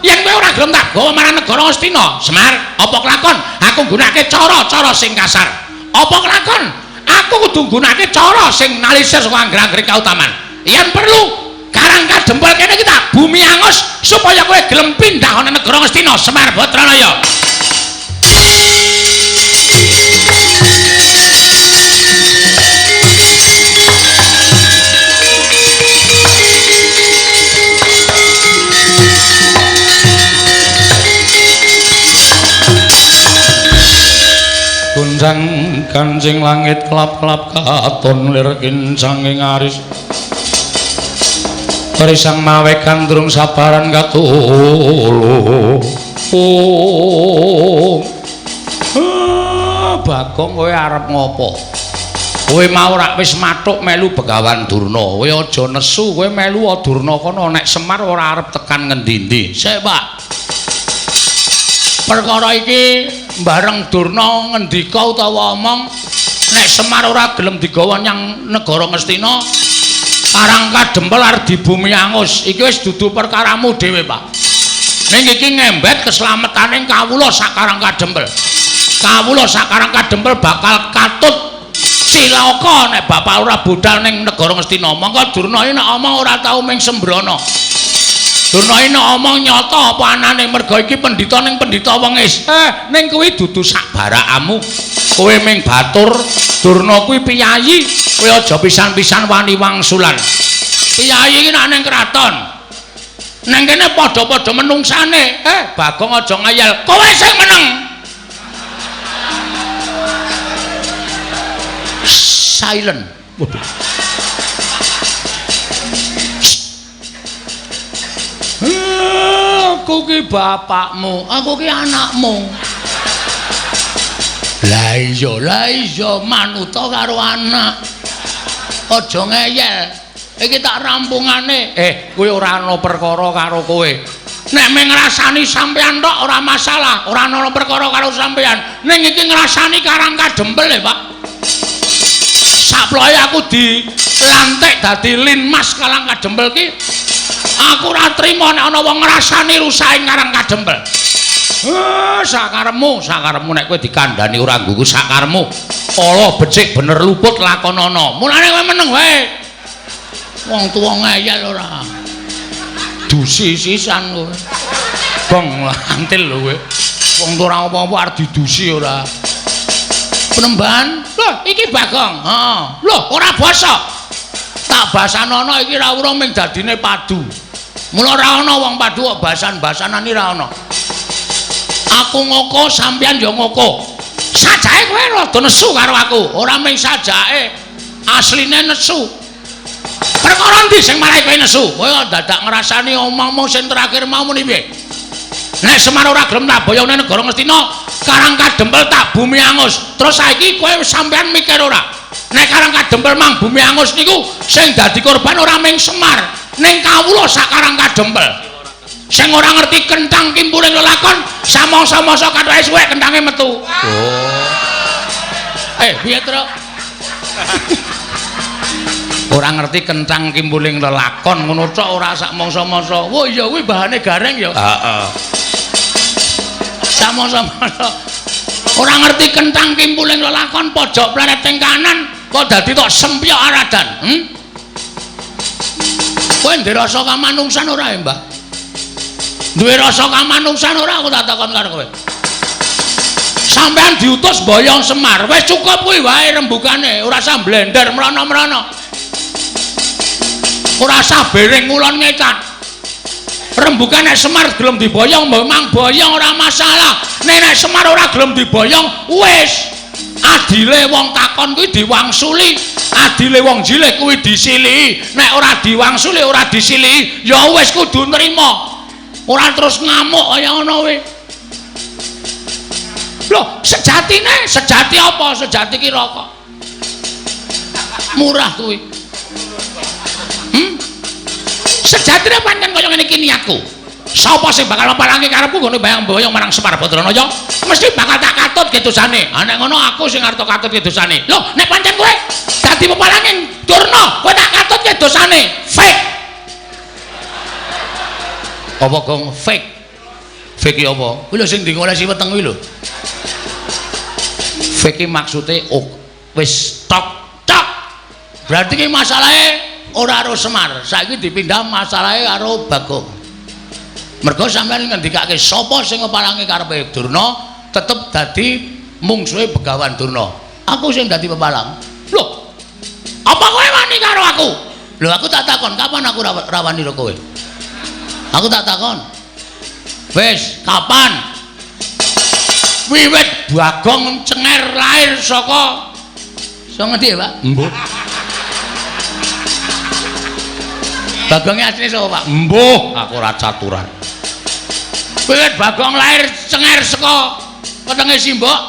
Yen kowe ora gelem tak gawa marang negara Ngastina, Semar, apa kelakon? Aku nggunakake cara-cara sing kasar. Apa kelakon? Aku kudu nggunakake cara sing nalisir saka angger-angger kautaman. Yen perlu Karang Kadempel kene kita bumi angus supaya kowe gelem pindah ana negara Ngastina, Semar Batranaya. Gunjang kancing langit kelap-kelap katon lir kincang ing aris Parisang mawe kandrung sabaran katulu. Bagong kowe arep ngopo? Kowe mau rak wis mathuk melu Begawan Durna. Kowe aja nesu, kowe melu Durna kono nek Semar ora arep tekan ngendi-endi. Sik, Pak. Perkara iki bareng Durna ngendika utawa omong nek Semar ora gelem digawa nyang negara Ngastina, Karang Kadempel arep di bumi angus. Iki wis dudu perkaramu dhewe, Pak. Ning iki ngembet keselametaning kawula sak Karang Kadempel. Kawula sak Karang Kadempel bakal katut cilaka nek bapak ora budal ning negara Ngastina. Monggo Durna iki nek omong ora tau ming sembrono. Durna iki nek omong nyata apa anane merga iki pendhita ning pendhita wengis. Ning kuwi dudu sak barakamu. kowe ming batur Durna kuwi piyayi kowe aja pisan-pisan wani wangsulan piyayi iki nek ning kraton nang kene padha-padha menungsane Bagong aja ngayal kowe sing meneng silent aku ki bapakmu aku ki anakmu lah iya manuta karo anak aja ngeyel iki tak rampungane kowe ora ana perkara karo kowe nek mung ngrasani sampean tok ora masalah ora ana perkara karo sampean ning iki ngrasani Karang Kadempel Pak saploke aku dilantik dadi linmas Karang Kadempel ki aku ora trima nek ana wong ngrasani rusaking Karang Kadempel sakaremu nek kowe dikandhani ora nggugu sakaremu ala becik bener luput lakonana mulane kowe meneng wae wong tuwa ngeyel ora dusi sisan kowe bong antil lho kowe wong ora apa-apa arep didusi ora penemban lho iki Bagong lho ora basa tak basanono iki ra urung ming dadine padu mula ora ana wong padu kok basan-basanan iki ra ana aku ngoko sampean ya ngoko sajake kowe rada nesu karo aku ora mung sajake asline nesu perkara ndi sing marai kowe nesu kowe dadak ngrasani omongmu sing terakhir mau muni piye nek Semar ora gelem tak boyone negara Ngastina Karang Kadempel tak bumi angus terus saiki kowe sampean mikir ora nek Karang Kadempel mang bumi angus niku sing dadi korban ora mung Semar ning kawula sak Karang Kadempel sing ora ngerti kentang kimpuling lelakon samangsa-mangsa kathoke suwek kentange metu. Piye, Truk? Ora ngerti kentang kimpuling lelakon ngono tok ora sak mangsa-mangsa. Wah iya kuwi bahane gareng ya. Heeh. Samangsa-mangsa ora ngerti kentang kimpuling lelakon pojok planet teng kanan kok dadi tok sempyok aradan. Kowe ndek rasa kamanungsan ora ya, Mbak? Duwe rasa kamanungsan ora aku tak takon karo kowe. Sampeyan diutus boyong Semar, wis cukup kuwi wae rembugane, ora usah blender mrono-mrono. Ora usah bereng ngulon ngecat. Rembugan nek Semar gelem diboyong memang boyong ora masalah. Nek Semar ora gelem diboyong wis adile wong takon kuwi diwangsuli, adile wong jilih kuwi disilih. Nek ora diwangsuli ora disilih ya wis kudu nrimo. Ora terus ngamuk kaya ngono kuwi. Lho, sejati apa? Sejati ki rokok. Murah kuwi. Sejatine pancen kaya ngene iki niatku. Sapa sing bakal palangi karepku ngene bayang-boyong marang Semar Badranaya, mesti bakal tak katut ge dosane. Ha nek ngono aku sing arep katut ge dosane. Lho, nek pancen kowe dadi pepalangi Durna, kowe tak katut ge dosane. Fake. Apa gong fake? Fake iki apa? Kuwi lho sing dingolesi weteng kuwi lho. Fake iki maksude wis tok. Berarti ki masalahe ora karo Semar, saiki dipindah masalahe karo Bagong. Mergo sampeyan ngendikake sapa sing ngepalangi karepe Durna tetep dadi mungsuhe Begawan Durna. Aku sing dadi pepalang. Lho. Apa kowe wani karo aku? Lho aku tak takon, kapan aku rawani karo kowe? Aku tak takon. Wis, kapan? Wiwit Bagong Cenger lahir saka ngendi ya, Pak? Mbuh. Bagongnya asline sapa, Pak? Mbuh, aku ora caturan. Wiwit Bagong lahir Cenger saka wetenge Simbok.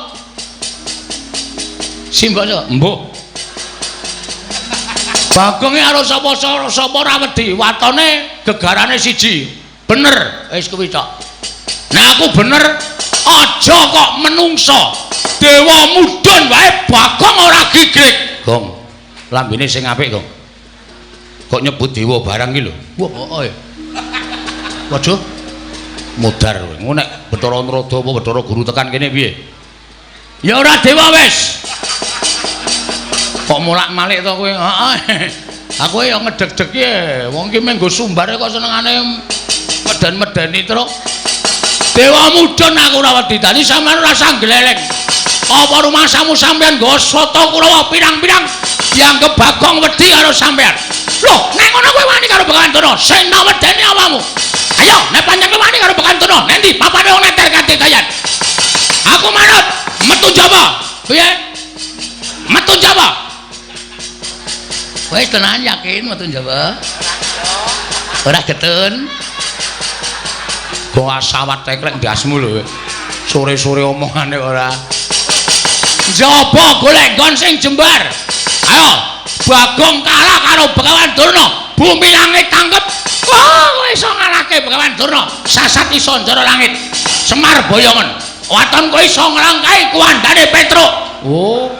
Simbok sapa? Mbuh. Bagongnya karo sapa ora wedi, watone gegarane siji. Bener, wis kuwi tok. Nek aku bener, aja kok menungso. Dewa mudhun wae Bagong ora gigrik. Gong, lambene sing apik, Gong. Kok nyebut dewa barang iki lho. Wah, waduh. Mudar kowe. Ngono nek Bathara Narada apa Bathara Guru tekan kene piye? Ya ora dewa wis. Kok mulak-malik to kowe? Heeh. Aku ya ngedeg-deg ya. Wong ki menggo sumbare kok senengane medan-medeni truk. Dewa mudhun aku ora wedi. Dadi sampeyan ora usah gleleng. Apa rumasamu sampean nggawa soto Kurawa pirang-pirang dianggep Bagong wedi karo sampean. Loh, nek ngono kowe wani karo Begawan Durna, sing wedeni awamu. Ayo, nek pancen kowe wani karo Begawan Durna, nek ndi papane wong neter kanthi dayan. Aku manut, metu Jawa. Piye? Metu Jawa. Kowe tenan yakin metu Jawa? Ora getun. Goa sawat tekrek ndasmu lho. Sore-sore omongane ora. Njaba golek nggon sing jembar. Ayo, Bagong kalah karo Begawan Durna. Bumi langit tanggep. Oh, kowe iso ngalahke Begawan Durna. Sasat iso njara langit. Semar boyongen. Waton kowe iso nglangkai kuwandane Petruk. Oh.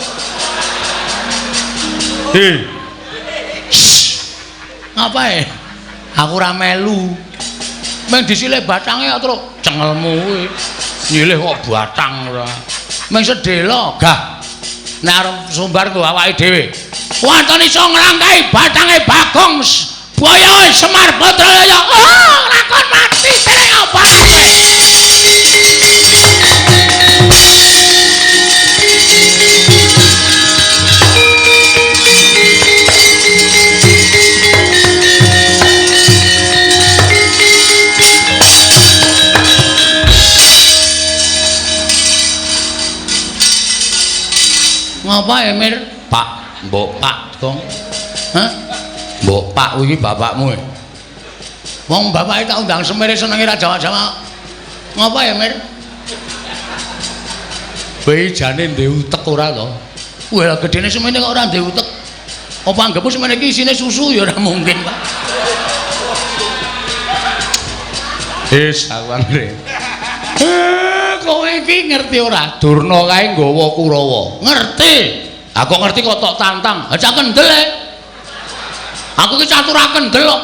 Ngapae? Aku ora melu. Meng disilih batange terus cengelmu kuwi. Nyilih kok batang ora. Meng sedhela gah. Nek arep sumbar nggo awake dhewe. Wonten iso nglangkai batange Bagong Boyo Semar Badraya. Oh, lakon mati dening apa kowe? Ngapa Emir? Pak, mbok Pak, Gong. Hah? Mbok Pak iki bapakmu. Wong bapake tak undang semire senenge ra Jawa-Jawa. Ngapa Emir? Bae jane ndek utek ora to? Wah, gedene semene kok ora ndek utek. Apa anggapmu semene iki isine susu ya ora mungkin, Pak. Sawangre. Kowe iki ngerti ora? Durna kae nggawa Kurawa. Ngerti. Aku ngerti kok tok tantang. Aja kendel. Aku ki catur kendel kok.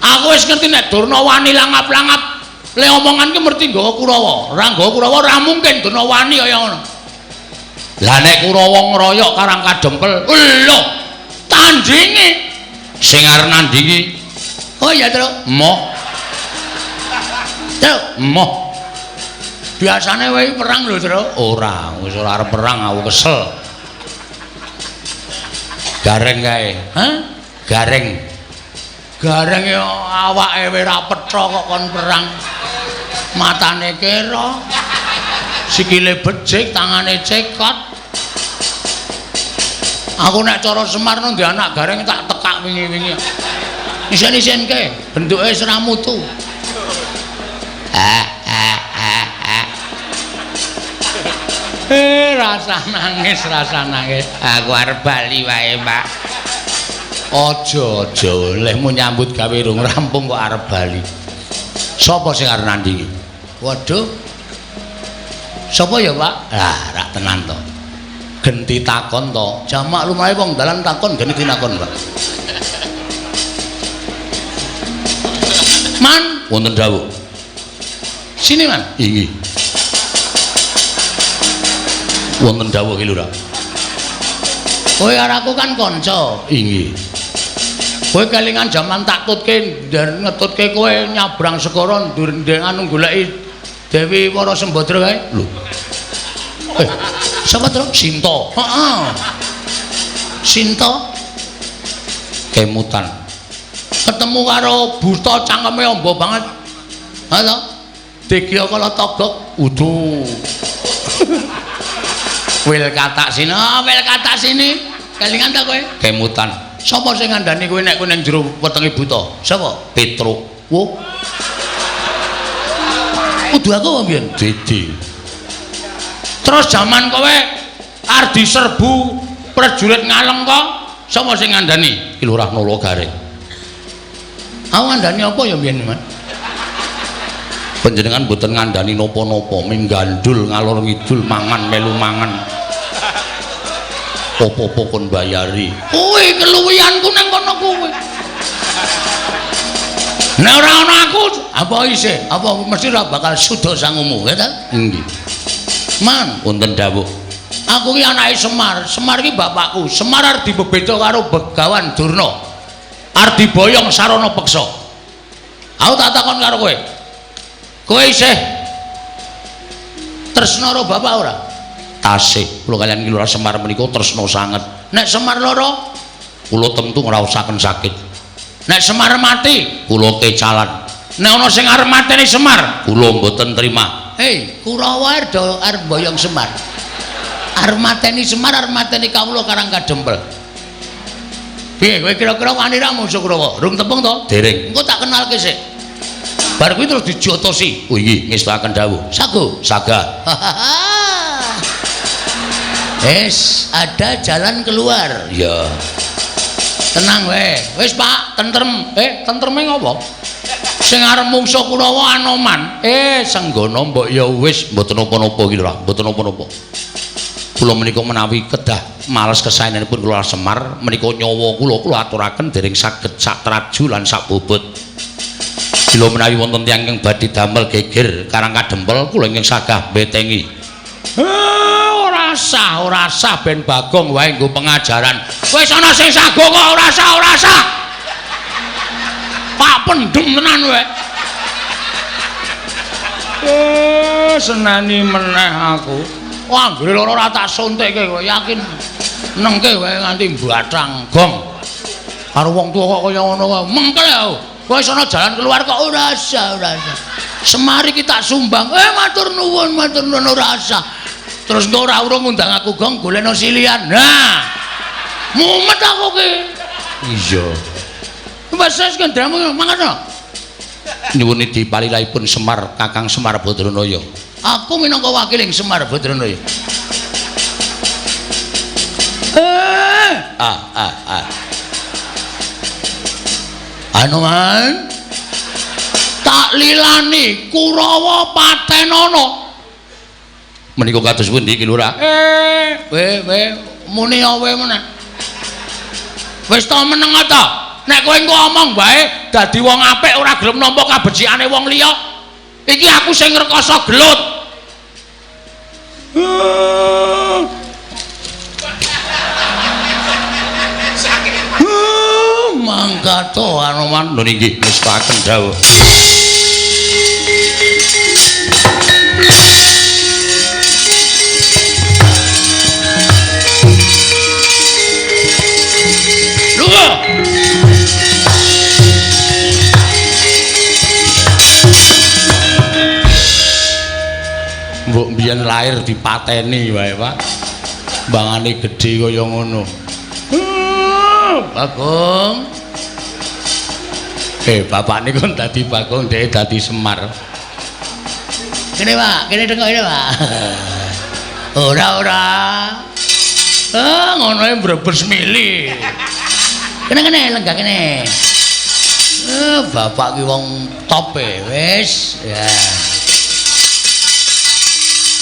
Aku wis ngerti nek Durna wani langap-langap. Le omongan ki mesti nggawa Kurawa. Ora nggawa Kurawa ora mungkin Durna wani kaya ngono. Lah nek Kurawa ngeroyok Karang Kadempel, lho, tandinge sing arep nandingi. Oh iya, Tru. Moh. Tru, moh. Biasane kowe perang lho, Tru. Ora, wis ora arep perang aku kesel. Gareng kae. Hah? Gareng. Gareng yo awake ora petha kok kon perang. Matane kira. Sikile becik, tangane cekot. Aku nek cara Semar nang anak Gareng tak tekak wingi-wingi. Isen-isenke, bentuke ora mutu. Rasa nangis. Aku arep bali wae, Pak. Aja olehmu nyambut gawe rung rampung kok arep bali. Sapa sing arep nandingi? Waduh. Sapa ya, Pak? Lah, rak tenan to. Genti takon to. Jamak lumahe wong dalan takon genti takon, Pak. Man, wonten dawuh. Sini, Man. Inggih. Wonten dawuh iki lho, Ra. Kowe karo aku kan kanca. Inggih. Kowe kelingan jaman tak tutke ngetutke kowe nyabrang segara anu goleki Dewi Wara Sembadra kae. Lho. Sapa to? Sinta. Heeh. Sinta kemutan. Ketemu karo buta cangkeme amba banget. Ha to? Degya kala togok udu. Wil katak sini. Kelingan ta kowe? Kemutan. Sapa sing ngandani kowe nek kowe ning jero wetenge buta? Sapa? Petruk. Wo. Kudu aku apa mbiyen? Didi. Terus jaman kowe arep diserbu prajurit Ngalengka, sapa sing ngandani? Ki Lurah Nala Gareng. Aku ngandani apa ya mbiyen, Mas? Panjenengan mboten ngandani napa-napa, minggandul ngalor ngidul mangan melu mangan. Apa-apa kon bayari. Kowe keluwihanku nang kono kowe. Nek ora ana aku, apa isih? Apa mesti ora bakal suda sangumu, ya ta? Nggih. Man, wonten dawuh. Aku ki anake Semar. Semar ki bapakku. Semar arep dibebeda karo Begawan Durna. Arep diboyong sarana peksa. Aku tak takon karo kowe. Kowe isih tresna karo bapak ora? tasih kula kaliyan Ki Lurah Semar menika tresna sanget. Nek Semar lara kula tentu ngraosaken sakit. Nek Semar mati kula kecalan. Nek ana sing arep mateni Semar kula mboten trima. Hei, Kurawa arep boyong Semar. Arep mateni Semar, arep mateni kawula Karang Kadempel. Piye kowe kira-kira wani ra musuh Kurawa? Rung tepung to? Dereng. Engko tak kenalke sik. Bar kuwi terus dijotosi. Oh iki ngestaken dawuh. Sago, sagah. Ada jalan keluar. Ya. Tenang wae. Wis Pak, tentrem. Tentreme ngopo? Sing arep mungsuh Kurawa Anoman. Senggana mbok ya wis mboten napa-napa iki lho, mboten napa-napa. Kula menika menawi kedah males kesaenanipun kula Semar menika nyawa kula aturaken dereng saged sak traju lan sak bobot. Bila menawi wonten tiyang ingkang badhe damel geger Karang Kadempel kula ingkang sagah betengi. Ora sah ben Bagong wae nggo pengajaran. Wis ana sing sago kok ora sah. Pak pendem tenan wae. Senani meneh aku. Wah, anggere lara ora tak suntikke kok yakin nengke wae nganti mbathang gong. Karo wong tuwa kok kaya ngono wae. Mengkel ya. Wis ana jalan keluar kok ora sah. Semari kita sumbang. Matur nuwun ora sah. Terus engko ora urung ngundang aku gong golekno silian. Nah. Mumet aku ki. Iya. Wes kendramu mangan. Nyuwun dipalilahipun Semar Kakang Semar Badranaya. Aku minangka wakiling Semar Badranaya. Anoman tak lilani Kurawa Patenana. Menika kados pundi Ki Lurah? Muni awe meneh. Wis ta meneng ta? Nek kowe engko omong bae dadi wong apik ora gelem nampa kabecikane wong liya. Iki aku sing ngrekoso gelut. Mangkato Anoman lho nggih ngestaken dawuh. Mbok mbiyen lahir dipateni wae, Pak. Mbangane gedhe kaya ngono. Bagong. Bapak niku dadi Bagong, dhek dadi Semar. Kene, Pak, kene tengok ini, Pak. Ora. Ngono ae mbrebes mili. Kene lenggah kene. Bapak ki wong top wis. Ya.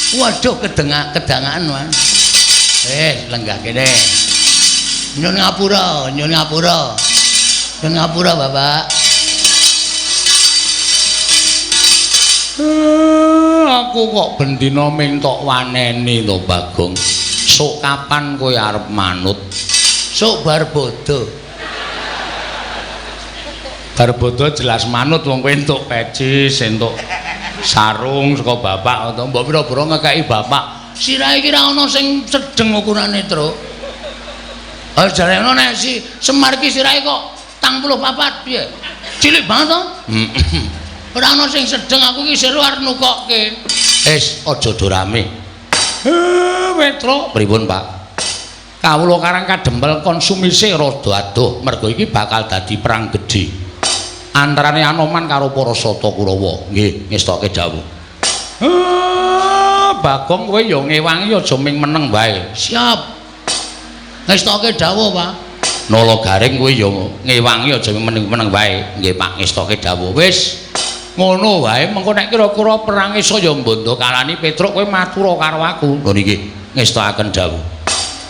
Waduh kedangaan wan. Lenggah kene. Nyun ngapura Bapak. Aku kok bendina mintok waneni lho Bagong. Sok kapan kowe arep manut? Sok bar bodo. Bar bodo jelas manut wong kowe entuk pecis, entuk sarung saka bapak utawa mbok pira-pira ngekeki bapak. Sirahe iki ra ana sing sedeng ukurane, Truk. Jare ana nek si Semar ki sirahe kok 84 piye? Cilik banget to? Ora ana sing sedeng aku ki sira arep nukokke. Aja dorame. Truk, pripun, Pak? Kawula Karang Kadempel konsumise rada adoh mergo iki bakal dadi perang gedhe. Antarane Anoman karo para Sata Kurawa. Nggih, ngestoke dawuh. Bagong kowe ya ngewangi aja ming meneng wae. Siap. Ngestoke dawuh, Pak. Nala Garing kowe ya ngewangi aja ming meneng wae. Nggih, Pak, ngestoke dawuh. Wis ngono wae, mengko nek kira-kira perang saya mbondo kalani Petruk kowe matura karo aku. Lho niki ngestokaken dawuh.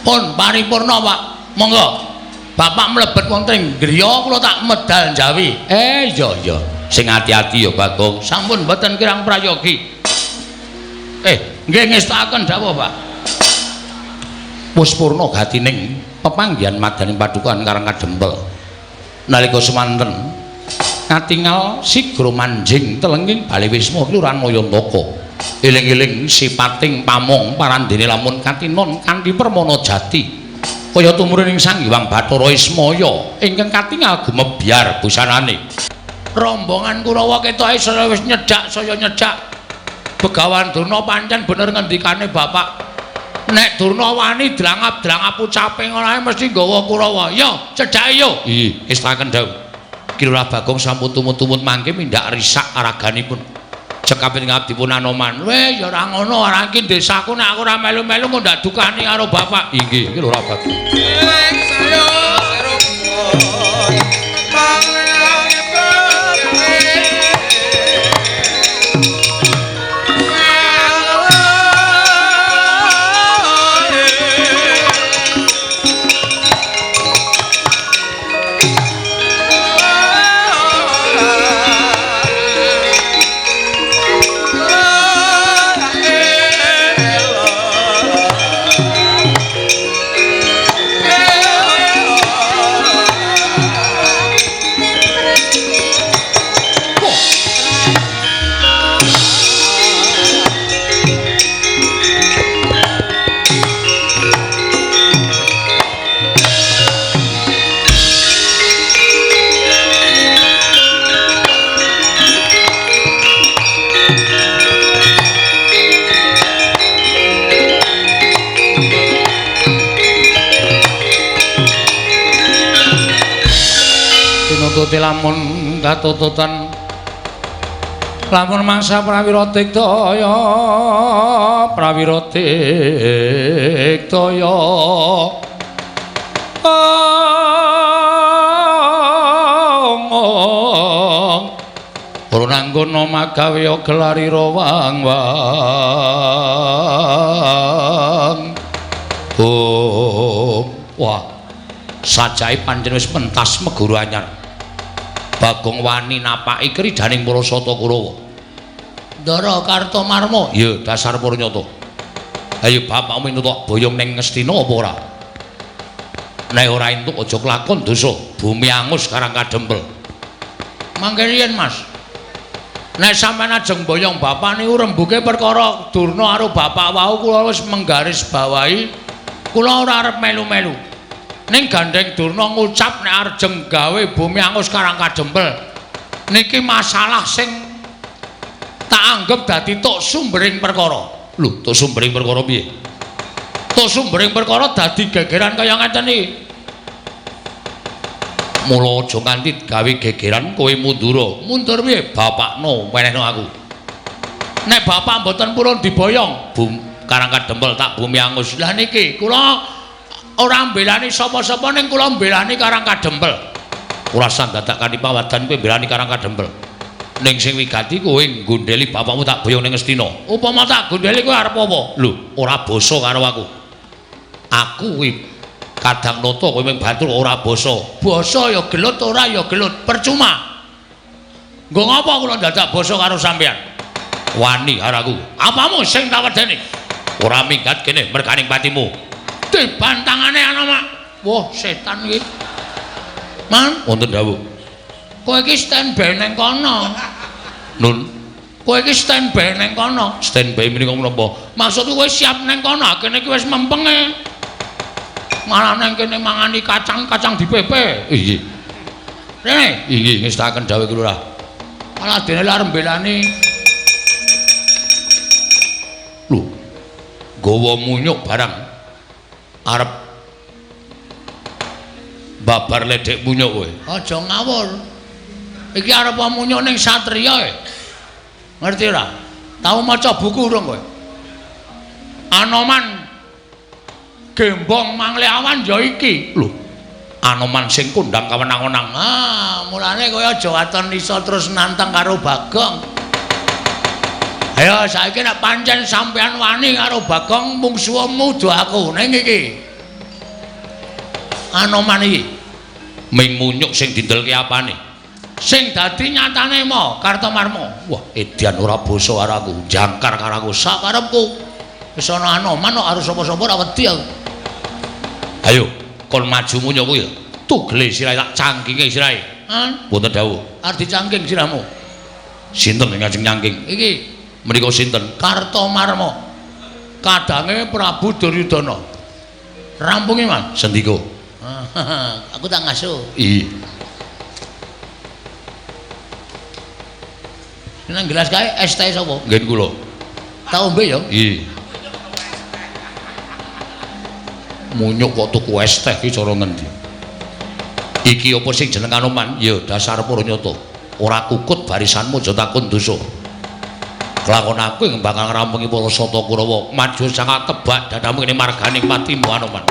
Pun paripurna, Pak. Monggo. Bapak mlebet wonten ing griya kula tak medal njawi. Iya. Sing ati-ati ya Bagong. Sampun mboten kirang prayogi. Nggih ngestakaken dawuh, Pak. Wis purna gatining pepanggihan madaning padukan Karang Kadempel. Nalika semanten katingal sigra manjing telenging Bali Wisma Kelurahan Mayantaka. Eling-eling sipating pamong parandene lamun katinon kanthi permana jati kaya tumurun ing Sang Hyang Bathara Ismaya ingkang katingal gumebyar busanane. Rombongan Kurawa ketoke wis nyedak saya nyedak. Begawan Durna pancen bener ngendikane Bapak. Nek Durna wani drangap-drangap ucape ngono ae mesti nggawa Kurawa. Yo, cedhake yo. Nggih, istaken dawuh. Ki Lurah Bagong sampun tumut-tumut mangke mindak risak araganipun. Cekapin ngabdipun Anoman. Weh, ya ora ngono, ora iki desaku nek aku ora melu-melu kok ndak dukani karo bapak. Inggih, iki Lurah Bagong. Saya lamun katututan lamun mangsa prawira digdaya ora nanggono magawe gelarira wang-wang. Wah, sajae pancen wis pentas meguru anyar. Bagong wani napaki kridaning Parasata Kurawa. Ndara Kartomarma, ya dasar Purnyata. Ayo bapakmu entuk boyong ning Ngastina apa ora? Nek ora entuk aja kelakon dosa, bumi angus karang kadempel. Mangke riyen, Mas. Nek sampean ajeng boyong bapak niku rembuge perkara Durna karo bapak wau kula wis menggaris bawahi, kula ora arep melu-melu. Ning gandeng Durna ngucap nek arep gawe bumi angus karang kadempel niki masalah sing tak anggap dadi tok sumbering perkara. Lho, tok sumbering perkara piye? Tok sumbering perkara dadi gegeran kaya ngeten iki. Mula aja nganti gawe gegeran kowe mundur. Mundur piye? Bapakno wenehno aku. Nek bapak mboten purun diboyong, karang kadempel tak bumi angus. Lah niki kula ora mbelani sapa-sapa ning kula mbelani karang kadempel. Ora sandadak kanthi pawadan kowe mbelani karang kadempel. Ning sing wigati kowe nggondheli bapakmu tak boyong ning Ngastina. Upama tak gondheli kowe arep apa? Lho, ora basa karo aku. Aku kuwi kadang nata kowe mung batur ora basa. Basa ya gelut ora ya gelut, percuma. Nggo ngapa kula dadak basa karo sampean? Wani karo aku. Apamu sing tak wedeni? Ora minggat kene merganing patimu. Dibantangane ana mak. Wah, setan iki. Man, wonten dawuh. Kowe iki standby nang kono. Nun. Kowe iki standby nang kono. Standby menika menapa? Maksudku kowe siap nang kono, kene iki wis mempenge. Malah nang kene mangani kacang-kacang dipepe. Nggih. Rene, nggih ngestaken dawuh Lurah. Malah dene arep mbelani. Lho. Gawa munyuk barang. Arep babar ledek munyuk kowe. Aja ngawur. Iki arep munyuk ning satriya e. Ngerti ora? Tau maca buku urung kowe? Anoman gembong mangleawan ya iki. Lho. Anoman sing kondang kawenang-wenang. Ah, mulane kowe aja waton iso terus nantang karo Bagong. Ayo saiki nek pancen sampean wani karo Bagong mungsuhmu do aku ning iki. Anoman iki ming munyuk sing dindelke apane? Sing dadi nyatane mo Kartomarma. Wah, edian ora basa karo aku, jangkar karo aku sakarepku. Wis ana Anoman kok karo sapa-sapa ora wedi aku. Ayo, kon maju munyuk kuwi. Tugele sirahe tak cangkinge sirahe. Mboten dawuh. Arep dicangking sirahmu. Sinten sing ngajeng nyangking? Iki Menika sinten? Kartomarma. Kadange Prabu Duryudana. Rampunge, Mas. Sendika. Aku tak ngaso. Iya. Nang gelas kae es teh sapa? Nggen kula. Tak ombe ya? Iya. Munyuk kok tuku es teh ki cara ngendi? Iki apa sing jeneng Anoman? Ya dasar Puranyata. Ora kukut barisanmu aja takon dosa. Kelakon aku yang bakal ngrampungi para Sata Kurawa. Maju sangat tebak dadamu ini marganing matimu Anoman.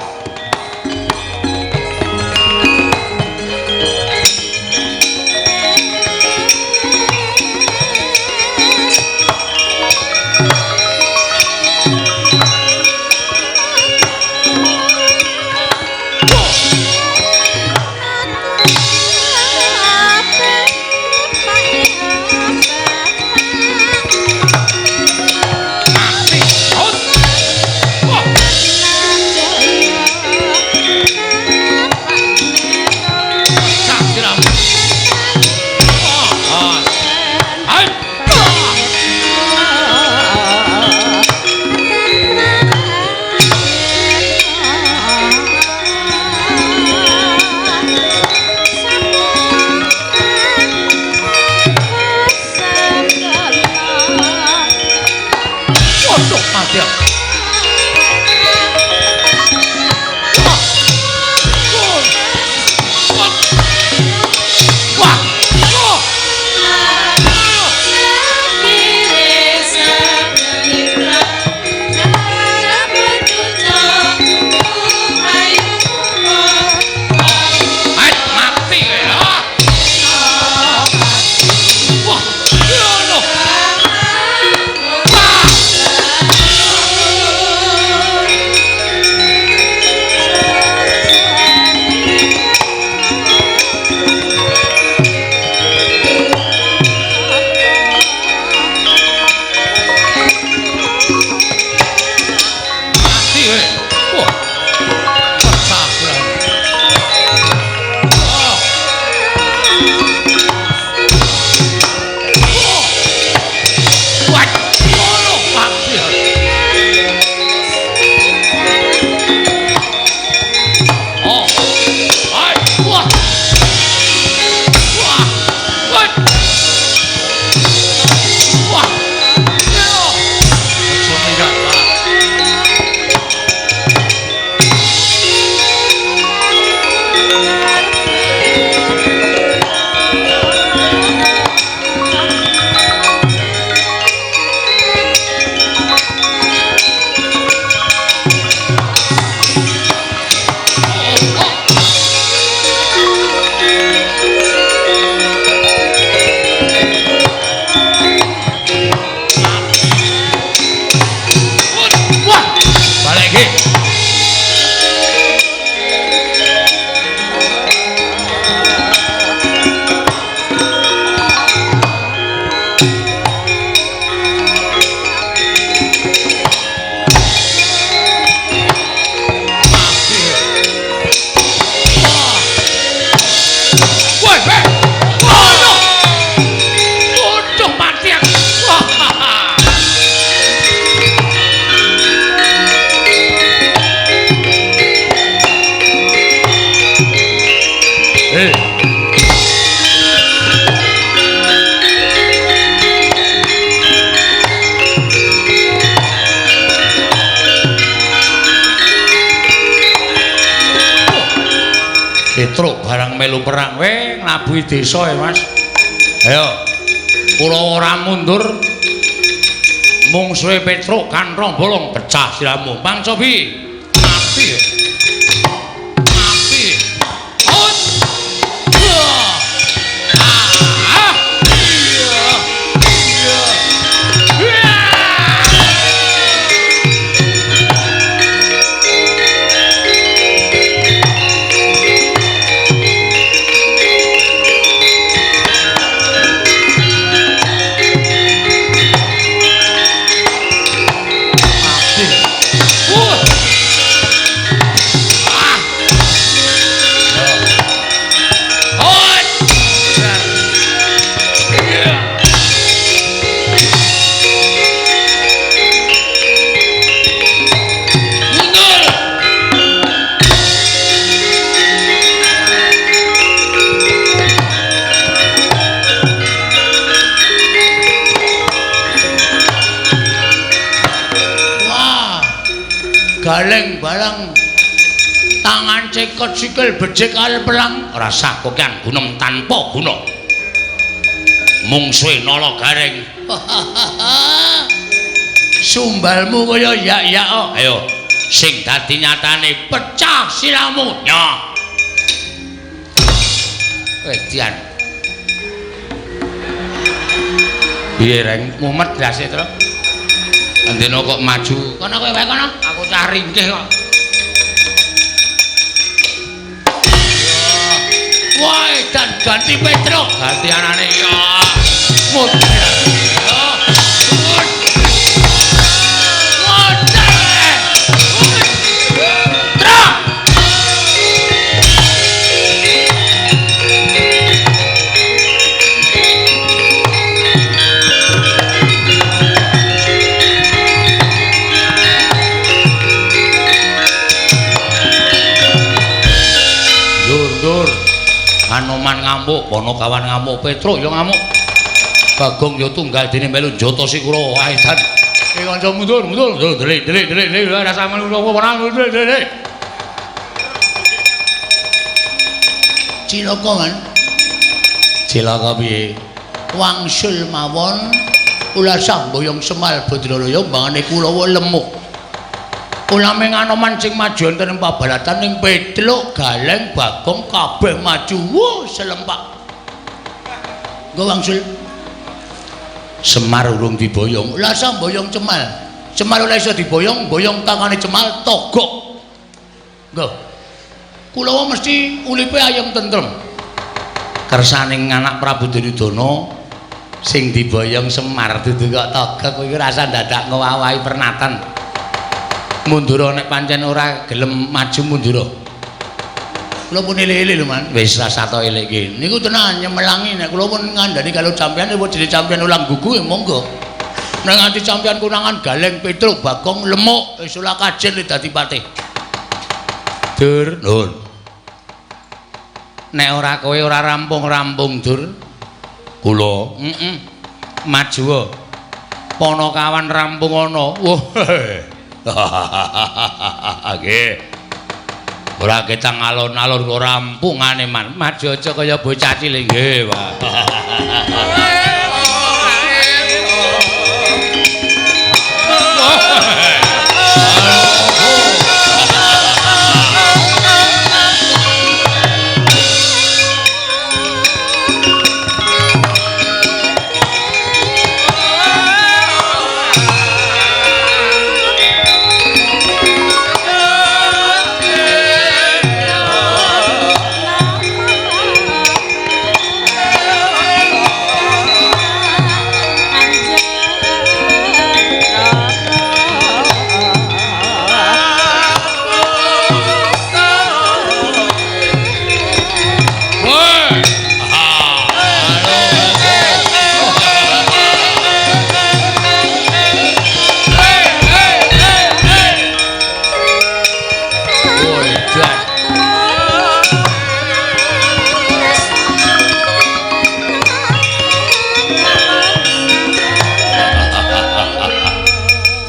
Petruk barang melu perang we nglabuhi desa ya Mas. Ayo. Kula ora mundur. Mungsuhe Petruk kanthong bolong pecah siramu. Bang Cobi. Mati. Mati. On. galeng balang tangan cekot sikil becik kal pelang rasa kokean gunem tanpa guna mungsuhe nala gareng sumbalmu kaya yak-yak ayo sing dadi nyatane pecah siramu nya wedian piye reng mumet blase to andene kok maju kono kowe wae kono aku cah ringkih kok wah dan ganti Petro ganti anane ya muter Anoman ngamuk, Ponokawan ngamuk, Petro ya ngamuk. Bagong ya tunggal dene melu Jata Sikura wae dan. Kanca mundur, delik rasa melu ora delik. Cilaka kan? Cilaka piye? Wangsul mawon kula samboyong Semal Badralaya mbangane Kulawa lemuk. Ulame Anoman sing maju enten ing pabalatan ning Petluk Galeng Bagong kabeh maju wuh selempak. Nggo wangsul. Semar urung diboyong. Lah samboyong Cemal. Cemal ora iso diboyong, boyong tangane Cemal togok. Nggo. Kulawa mesti ulipe ayem tentrem. Kersaning anak Prabu Duryudana sing diboyong Semar dudu kok togok kuwi rasa dadak ngowahi pernatan. Mundur nek pancen ora gelem maju mundur. Kula pun ele-ele lho Man. Wis rasa to elek iki. Niku tenan nyemelangi nek kula pun ngandani kalau sampean wis jadi sampean ulang gugu monggo. Nek nganti sampean kunangan Galeng Petruk Bagong lemuk wis ora kajen dadi patih. Dur, Nur. Nek ora kowe ora rampung-rampung Dur. Kula, maju. Ponokawan rampung ana. Wah. Nggih. Ora ketang alon-alon kok rampungane Man. Maju aja kaya bocah cilik nggih, Pak.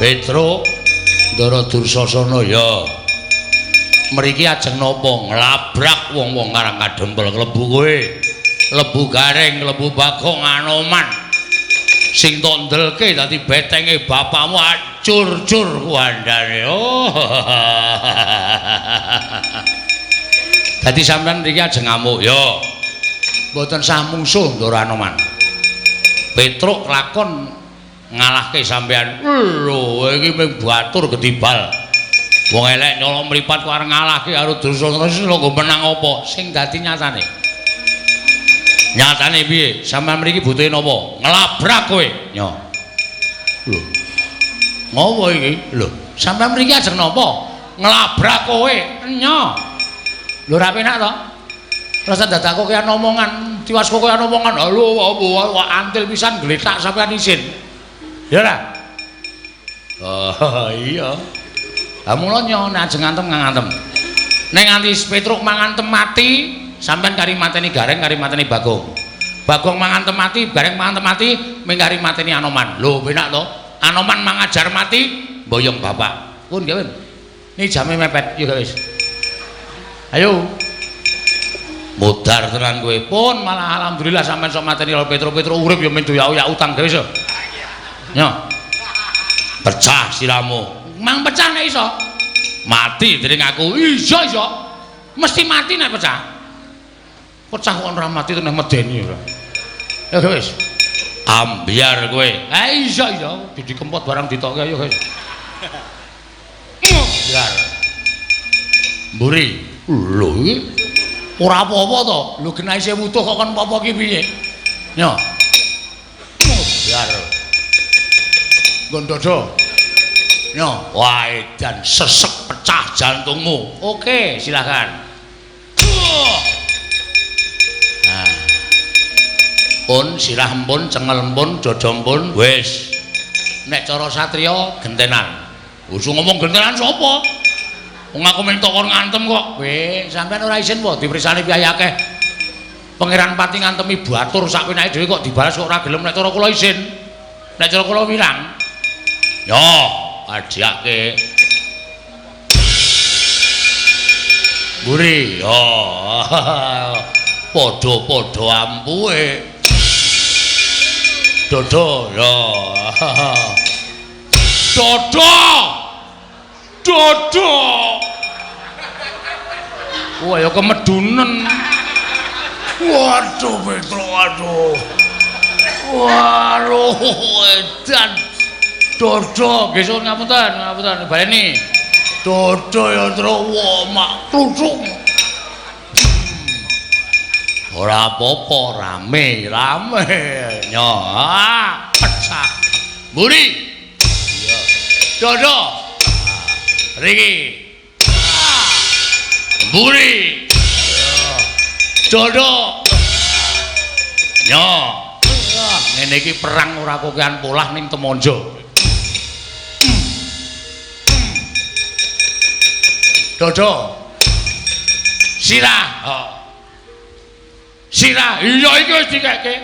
Petro Ndara Dursasana ya mriki ajeng napa nglabrak wong-wong karang kadempel klebu kowe lebu Gareng lebu Bagong Anoman sing tok ndelke dadi betenge bapakmu acur-cur kuandane oh dadi sampean mriki ajeng ngamuk ya mboten sah mungsuh Ndara Anoman Petruk lakon ngalahke sampean lho iki mung batur gedibal wong elek nyolong mripat kok arep ngalahke karo Dursasana lho nggo menang apa sing dadi nyatane piye sampean mriki butuhe napa nglabrak kowe nyo lho ngopo iki lho sampean mriki ajeng napa nglabrak kowe nyo lho ra penak to rasa dadak kokean omongan tiwas kokean omongan lho antil pisan gletak sampean isin ya ora? Oh iya. Lah mula nyo nek ajeng ngantem. Nek nganti Petruk mangantem mati, sampean kari mateni Gareng kari mateni Bagong. Bagong mangantem mati, Gareng mangantem mati, ming kari mateni Anoman. Lho penak to? Anoman mangajar mati, boyong bapak. Pun nggih, Ini jame mepet yo guys. Ayo. Modar tenan kowe pun malah alhamdulillah sampean sok mateni Petro urip ya men doyak utang guys yo. Yo. Pecah siramu. Mang pecah nek iso. Mati dening aku. Iya. Mesti mati nek pecah. Pecah kok ora mati tenan medeni ora. Ya guys. Ambiar kowe. Iya. Didi kempot barang ditokke ayo guys. Ambiar. Mburi. Lho iki ora apa-apa to. Lho genah isih wutuh kok kon apa ki piye? Yo. Biar. Gondodo. Yo, wah edan sesek pecah jantungmu. Oke, silakan. Nah. Pun sirah empun, cengel empun, dada empun, wis. Nek cara satriya gentenan. Usung ngomong gentenan sapa? Wong aku mung kon ngantem kok. Weh, sampean ora isin po diprisani piye akeh. Pangeran Pati ngantemi batur sak penake dhewe kok dibalas kok ora gelem nek cara kula isin. Nek cara kula wirang. Yo, ajake. Buri, yo. Padha-padha ampuhe. Dodo, yo. Dodo. Wah, ya kemedunen. Waduh, Petro, waduh. Waduh, edan. Dodo, gesuk ngapunten, baleni. Dodo ya terus wah mak kluthuk. Ora apa-apa, rame. Nyo, pecah. Buri. Iya. Dodo. Riki. Buri. Dodo. Nyo. Ngene iki perang ora kokean polah ning Temonjo. Dodo. Sirah. Sirah. Iya iki wis dikeke.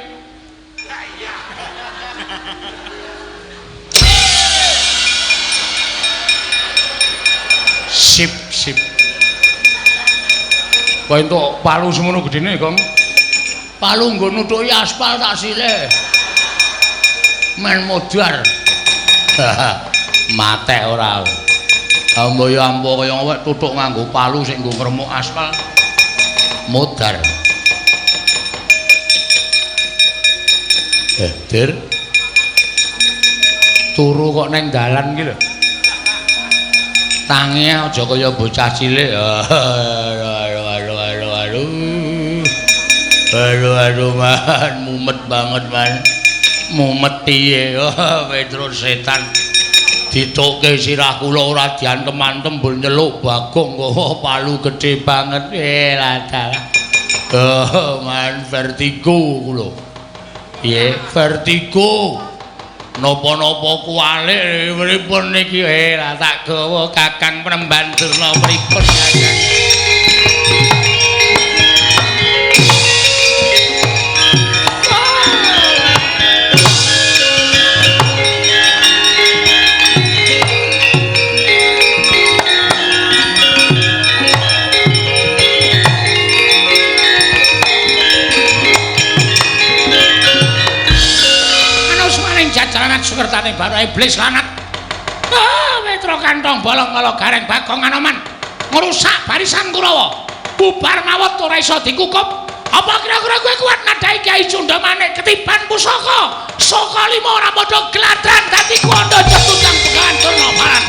Sip. Kok entuk palu semono gedene, Gong? Palu nggo nutuki aspal tak silih. Men modar. Mate ora. Amboyo ampo kaya ngowek tutuk nganggo palu sing nggo ngremuk aspal. Modar. Dir. Turu kok neng dalan iki lho. Tangi aja kaya bocah cilik. Aduh man, mumet banget man. Mumet piye Petro setan. Ditokke sirah kula ora diantem-antem bul nyeluk Bagong kok palu gedhe banget. Ladalah. Man vertigo kula. Piye? Vertigo. Napa-napa kuwalik pripun niki lah tak gawa Kakang Penemban Durna pripun Kakang. Sukertane baru iblis lanat. Petro kantong bolong kala gareng Bagong Anoman ngrusak barisan Kurawa. Bubar mawon ora iso dikukup. Apa kira-kira kowe kuat nadahi Kyai Cundamanik ketiban pusaka? Saka 5 ora padha gladran dadi kondo jebutang pegawan Durna Barat.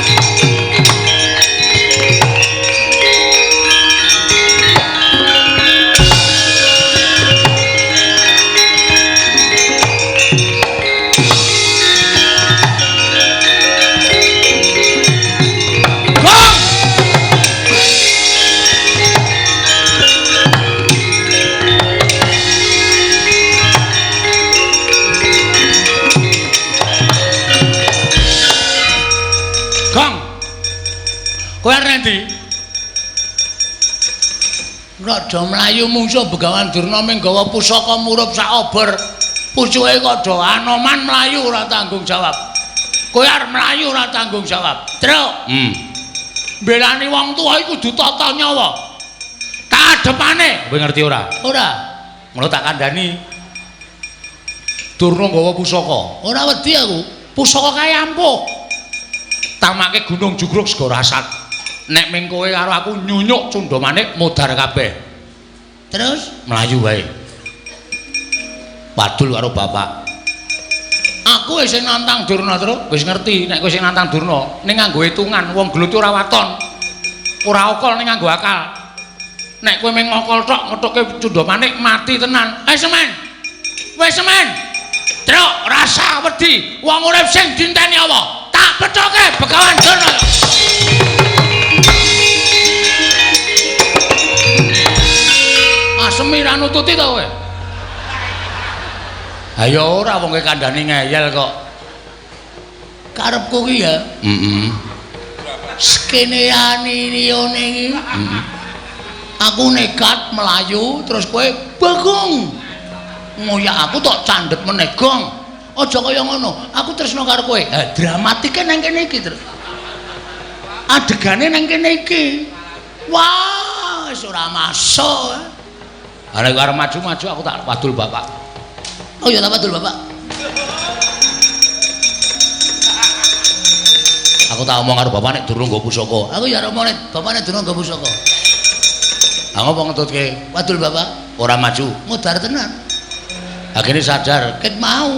Kowe endi? Rada mlayu mungsuh Begawan Durna ming gawa pusaka murup sak obor. Pucuke kok do Anoman mlayu ora tanggung jawab. Kowe arep mlayu ora tanggung jawab. Truk. Mbelani wong tuwa iku kudu tata nyawa. Kadepane, kowe ngerti ora? Ora. Ngono tak kandhani. Durna nggawa pusaka. Ora wedi aku. Pusaka kae ampuh. Tamake Gunung Jugruk sego rasat. Nek ming kowe karo aku nyunyuk Cundha Manik modar kabeh. Terus mlayu wae. Padul karo bapak. Aku wis nantang Durna terus, wis ngerti nek kowe sing nantang Durna ning nganggo hitungan wong gelut ora waton. Ora okol ning nganggo akal. Nek kowe mung ngokol tok ngethuke Cundha Manik mati tenan. Semen. Wis semen. Truk rasa wedi wong urip sing dinteni apa? Tak pethoke Begawan Durna. Asemi ra nututi to kowe? Ayo ora wong kandhane ngeyel kok. Karepku ki ya. Skeneane liyane iki. Aku nekat melayu terus kowe bagong. Ngoyak aku tok candhet meneh gong. Aja kaya ngono. Aku tresno karo kowe. Dramatike nang kene iki terus. Adegane nang kene iki. Wah, wis ora masuk. Arek arep maju-maju aku tak wadul bapak. Oh ya tak wadul bapak. Aku tak omong karo bapak nek durung nggo pusaka. Aku ya omong nek bapak nek durung nggo pusaka. Aku ngomong ngetutke wadul bapak ora maju, modar tenan. Akhirnya sadar, ket mau.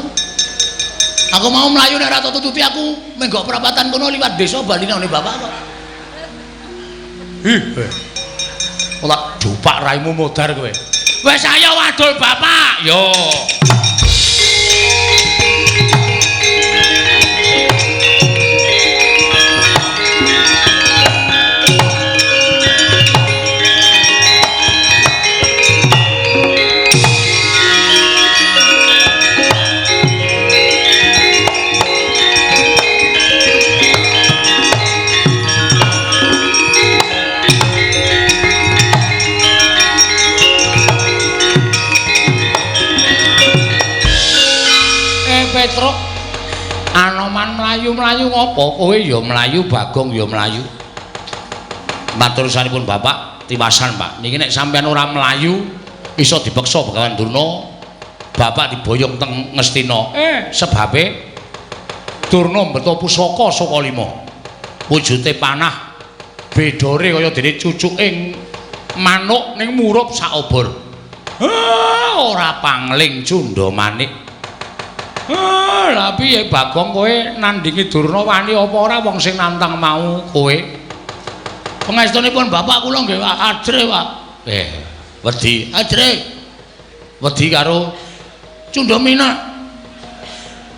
Aku mau melayu nek ora tututi aku menggok perapatan kono liwat desa baline ne bapak kok. Ora dupak raimu modar kowe. Wis ayo wadul bapak. Yo. Petruk Anoman mlayu-mlayu ngopo kowe ya mlayu Bagong ya mlayu. Matur sanipun Bapak tiwasan Pak niki nek sampean ora mlayu iso dipeksa Begawan Durna Bapak diboyong teng Ngastina sebabe Durna mbeta pusaka saka 5 wujute panah bedore kaya dene cucuking manuk ning murup sak obor. Ora pangling Cundha Manik. Lah piye Bagong kowe nandingi Durna wani apa ora wong sing nantang mau kowe? Pangestunipun bapak kula nggih ajre, Pak. Wedi. Ajre. Wedi karo Cundha Manik.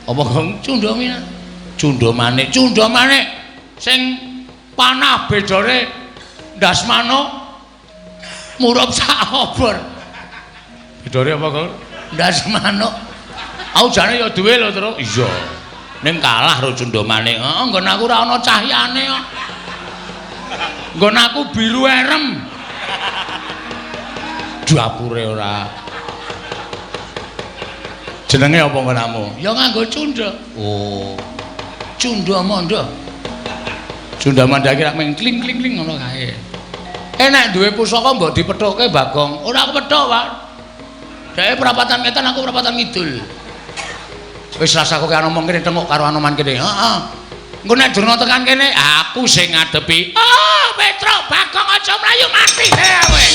Apa Gong? Cundha Manik. Cundha Manik. Cundha Manik sing panah bedore ndasmana murup sak obor. Bedore apa, Gong? Ndasmana. Aku jane ya duwe lho terus. Iya. Ning kalah karo Cundha Manik. Heeh, nggon aku ora ana cahyane kok. Nggon aku biru erem. Dapure ora. Jenenge apa nggonmu? Ya nganggo Cundha. Oh. Cundha Manda. Cundha Manda ki rak ming kling-kling ngono kae. Nek duwe pusaka mbok dipethuke Bagong. Ora aku pethuk, Pak. Dhek perapatan ngetan aku perapatan ngidul. Wis rasaku karo omong kene tengok karo Anoman kene. Heeh. Engko nek Durna tekan kene, aku sing ngadepi. Oh, Petruk Bagong aja mlayu mati dhewe.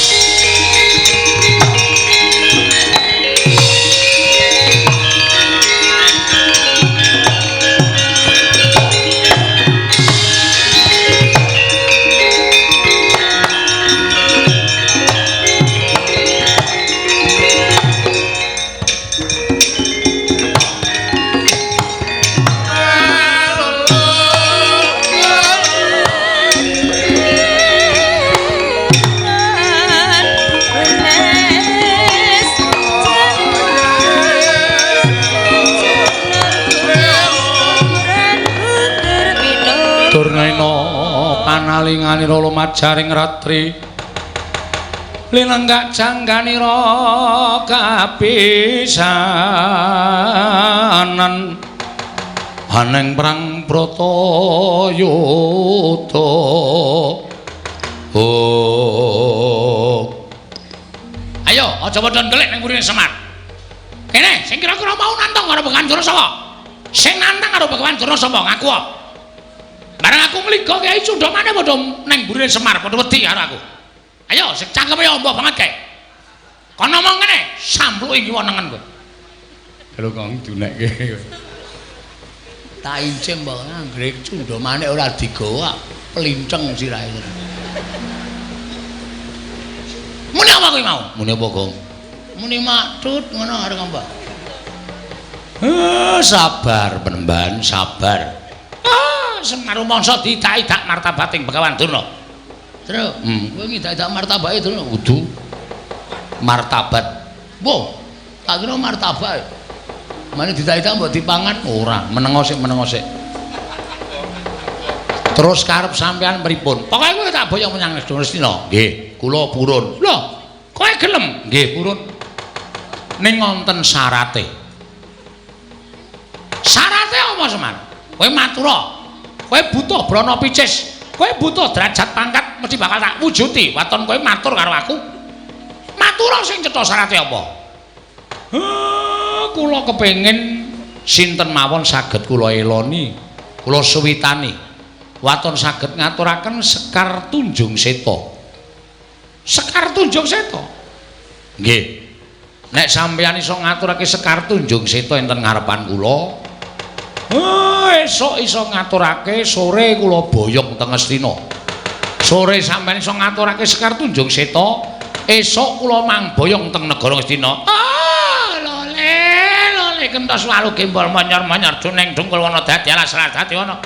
Panalinganira lumajaring ratri linenggak jangganira kapisanan Haneng perang Bratayuda. Ayo, aja padha ndelik ning mburine Semar. Kene, sing kira-kira mau nantang karo Begawan Durna. Sing nantang karo Begawan Durna ngaku. Bareng aku mligo Kyai Cundamane padha ning mburine Semar, padha wedi karo aku. Ayo, sing cangkeme ombo banget kae. Kon ngomong kene, sampluki iki wonengen kowe. Lho kok dunekke. Tak incim mbok anggrek Cundamane ora digawa, pelinceng sirahe. Muni apa kowe mau? Muni apa, Gong? Muni maksud ngono arep ngombe. Sabar penemban, sabar. Semar mangsa didak-idak martabating Begawan Durna. Terus, kowe ngidak-idak martabake Durna Kudu martabat. Mbah, tak kira martabak. Mane didak-idak mbok dipangan ora, menengo sik. Terus karep sampean pripun? Pokoke kowe tak boyong menyang Lestina. Nggih, kula purun. Lho, kowe gelem? Nggih, purun. Ning wonten syarate. Syarate apa, Semar? Kowe matura. Kowe butuh brana picis. Kowe butuh derajat pangkat mesti bakal tak wujuti. Waton kowe matur karo aku. Matura sing cetha syarate apa? Kula kepengin sinten mawon saged kula eloni, kula suwitani. Waton saged ngaturaken Sekar Tunjung Seta. Sekar Tunjung Seta. Nggih. Nek sampeyan iso ngaturake Sekar Tunjung Seta enten ngarepan kula, esuk iso ngaturake, sore kula boyong teng Astina. Sore sampeyan iso ngaturake Sekar Tunjung Seta, esuk kula mangboyong teng negara Astina. Lole kentos walu gembol monyor-monyor juneng dungkul wana dadi alas dadi ana.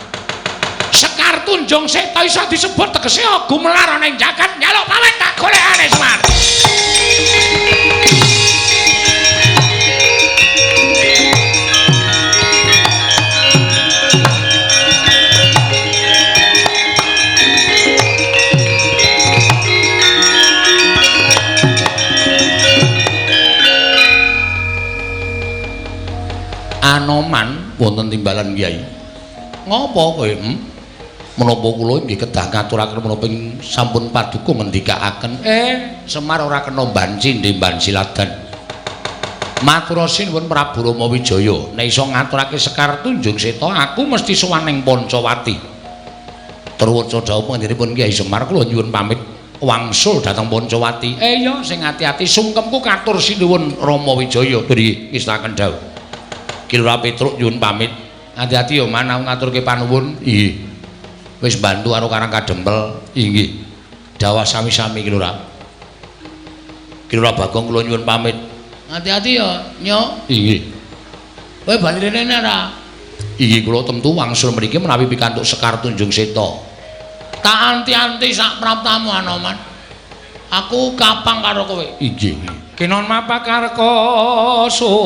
Sekar Tunjung Seta iso disebut tegese gumelar ana ing jagat nyaluk pamit tak golekane Semar. Anoman wonten timbalan Kyai. Ngopo kowe? Menapa kula nggih kedah ngaturaken menapa sampun paduka mendikaaken Semar ora kena banci ndembanci ladan. Matur sinuwun Prabu Rama Wijaya, nek iso ngaturake Sekar Tunjung Seta aku mesti sowan ning Pancawati. Terwaca dawuh panjenenganipun Kyai Semar kula nyuwun pamit wangsul dhateng Pancawati. Ya sing ati-ati sungkemku katur sinuwun Rama Wijaya. Nggih, ngestaken dawuh. Ki Lurah Petruk nyuwun pamit. Hati-hati ya manah ngaturke panuwun. Nggih. Wis bantu karo Karang Kadempel. Nggih. Dawah sami-sami Ki Lurah. Ki Lurah Bagong kula nyuwun pamit. Hati-hati ya, Nyok. Nggih. Kowe bali rene ora? Inggih kula temtu wangsul mriki menawi pikantuk Sekar Tunjung Seta. Tak anti-anti sak praptamu Anoman. Aku kapang karo kowe. Inggih. Kinon mapakarka suta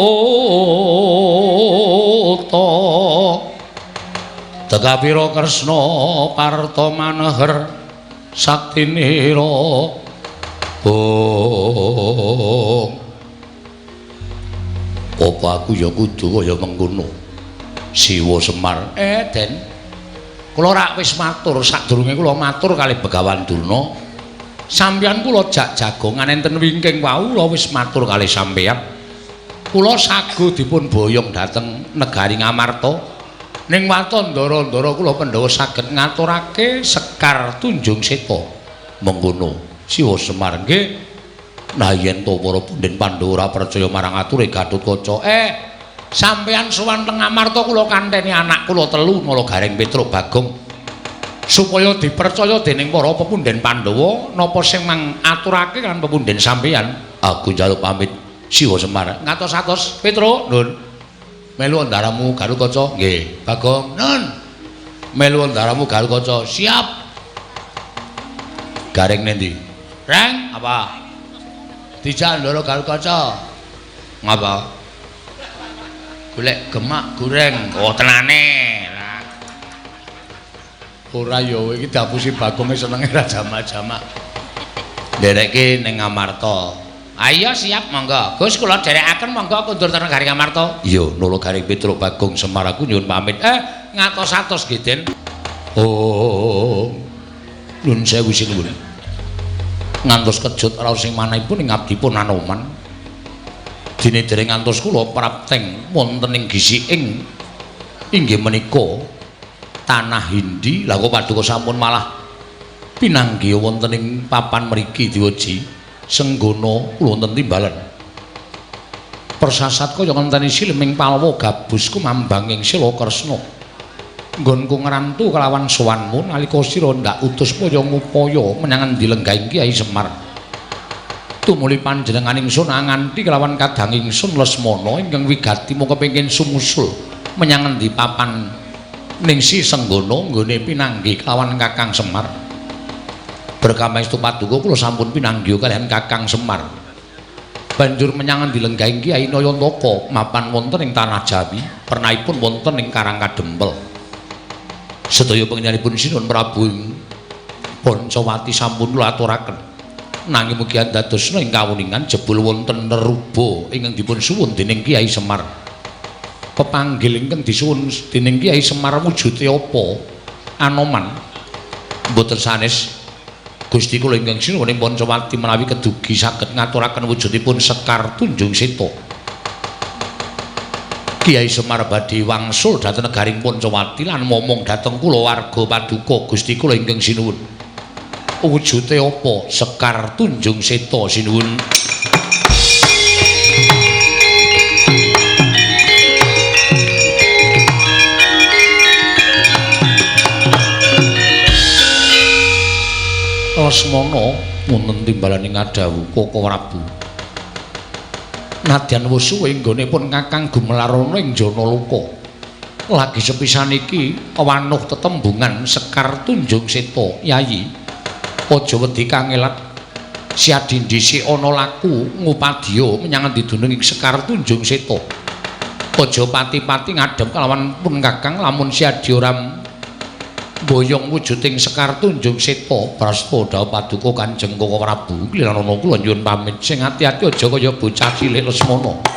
Tegapira Kresna parta maneher saktinira. Apa aku ya kudu kaya mengkono. Siwa Semar. Den. Kula rak wis matur sadurunge kula matur kalih Begawan Durna. Sampeyan kula jak jagongan enten wingking wau kula wis matur kalih sampeyan. Kula sagu dipun boyong dhateng negari Ngamarta. Ning waton ndara-ndara kula Pandhawa saged ngaturake Sekar Tunjung Seta. Mengkono Siwa Semar nggih. Nah yen to para punden Pandhawa ora percaya marang ature Gatotkaca, sampeyan sowan teng Ngamarta kula kanteni anak kula telu Nalagareng Petruk Bagong. Supaya dipercaya dening para pepunden Pandhawa napa sing mangaturake kan pepunden sampeyan. Aku njaluk pamit Siwa Semar. Ngatos-atos Petruk, nun. Melu ndaramu Gatotkaca. Nggih, Bagong. Nun. Melu ndaramu Gatotkaca. Siap. Gareng nendi? Reng, Apa? dijak ndara Gatotkaca. Ngapa? Golek gemak goreng. Oh, tenane. Ora ya iki dapusi Bagong senenge ra jamak-jamak. Nderekke ning Ngamarta. Ayo siap monggo. Gus kula dherekaken monggo kundur ten Garing Amarta. Iya, nula Garing Petruk Bagong Semar aku nyuwun pamit. Ngatos-atos nggih, Den. Oh. Nuwun sewu sinuwun. Ngantos kejut raos sing manahipun ing abdipun Anoman. Dene dereng ngantos kula prapteng wonten ing gisiking inggih menika tanah Hindi. Lah kok paduka sampun malah pinanggih wonten ing papan mriki Diwaji Senggana kula wonten timbalan. Persasat kaya ngenteni Sileming Palwa gabusku mambang ing Sila Kresna. Nggonku ngrantu kelawan sowanmu nalika sira ndak utus paya ngupaya menyang endi lenggahing Kyai Semar. Tumuli panjenengan ingsun nganti kelawan kadang ingsun Lesmana ingkang wigati mung kepengin sumusul menyang endi papan Ningsi Senggana nggone pinanggih kelawan Kakang Semar. Berkamaestu paduka kula sampun pinanggih kalian Kakang Semar. Banjur menyang endi lenggahing Kyai Nayantaka mapan wonten ing tanah Jawi, pernahipun wonten ing Karang Kadempel. Sedaya panjenenganipun sinuwun Prabu Pancawati sampun kula aturaken. Nanging mugi andadosna ing kawuningan jebul wonten neruba ingkang dipun suwun dening Kyai Semar. Pepanggil ingkang disuwun dening Kyai Semar wujude apa? Anoman. Mboten sanes Gusti kula ingkang sinuwun ing Pancawati menawi kedugi saged ngaturaken wujudipun Sekar Tunjung Seta. Kyai Semar badhe wangsul dhateng negaring Pancawati lan momong dhateng kula warga paduka Gusti kula ingkang sinuwun. Wujude apa? Sekar Tunjung Seta sinuwun. Lesmana wonten timbalaning Adawu Koko Prabu. Nadyan wus suwe nggonipun Kakang Gumelarana ing Janaloka. Lagi sepisan iki wanuh tetembungan Sekar Tunjung Seta, Yayi. Aja wedi kangelat. Siadi dhisik ana laku ngupadya menyang endi dunung Sekar Tunjung Seta. Aja pati-pati ngadhep kelawan pun Kakang lamun siadi ora boyong wujuding Sekar Tunjung Seta. Prasta dawuh paduka Kanjeng Koko Prabu. Kliranana kula nyuwun pamit sing ati-ati aja kaya bocah cilik Lesmana.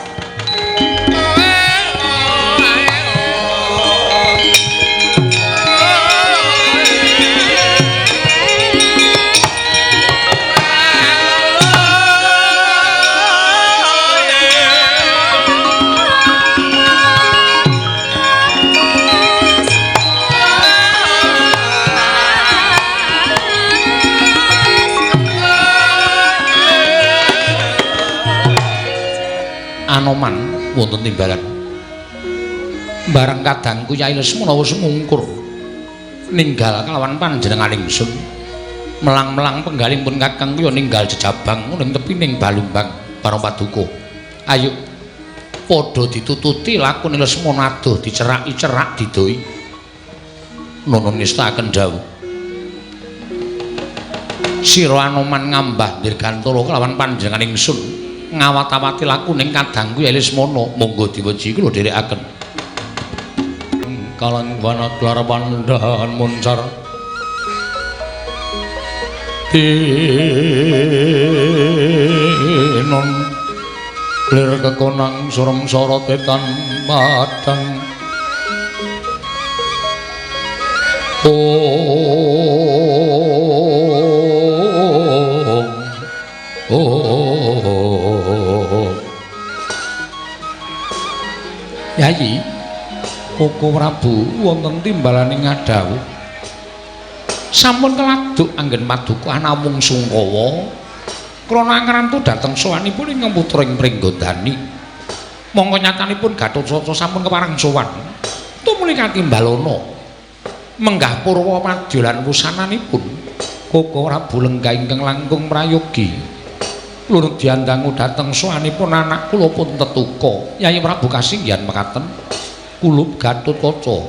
Anoman wonten timbalan. Bareng kadangku Kyai Lesmana wis mungkur ninggal kelawan panjenengan ingsun. Melang-melang penggalipun Kakang kuwi ninggal jejabang ning tepining Balumbang para paduka. Ayo padha ditututi lakune Lesmana adoh diceraki-cerak didoi. Nuwun ngestaken dawuh. Sira Anoman ngambah dirgantara kelawan panjenengan ingsun. Ngawat-awati lakuning kadangku Kyai Lesmana monggo Diwaji kula dherekaken. Kalan wana klar pandahan muncar tinon lir kekonang surem sorotetan madang Yayi Koko Prabu wonten timbalaning Adawu sampun keladuk anggen paduka namung Sungkawa krana ngrantu dhateng sowanipun ing putra ing Pringgondani. Mongko nyatanipun Gatotkaca sampun kepareng sowan tumuli katimbalana menggah purwa madya lan wusananipun Koko Prabu lenggah ingkang langkung prayogi lurut diandangu dhateng sowanipun anak kula pun tetuka Yayi Prabu kasinggihan mekaten kulub Gatotkaca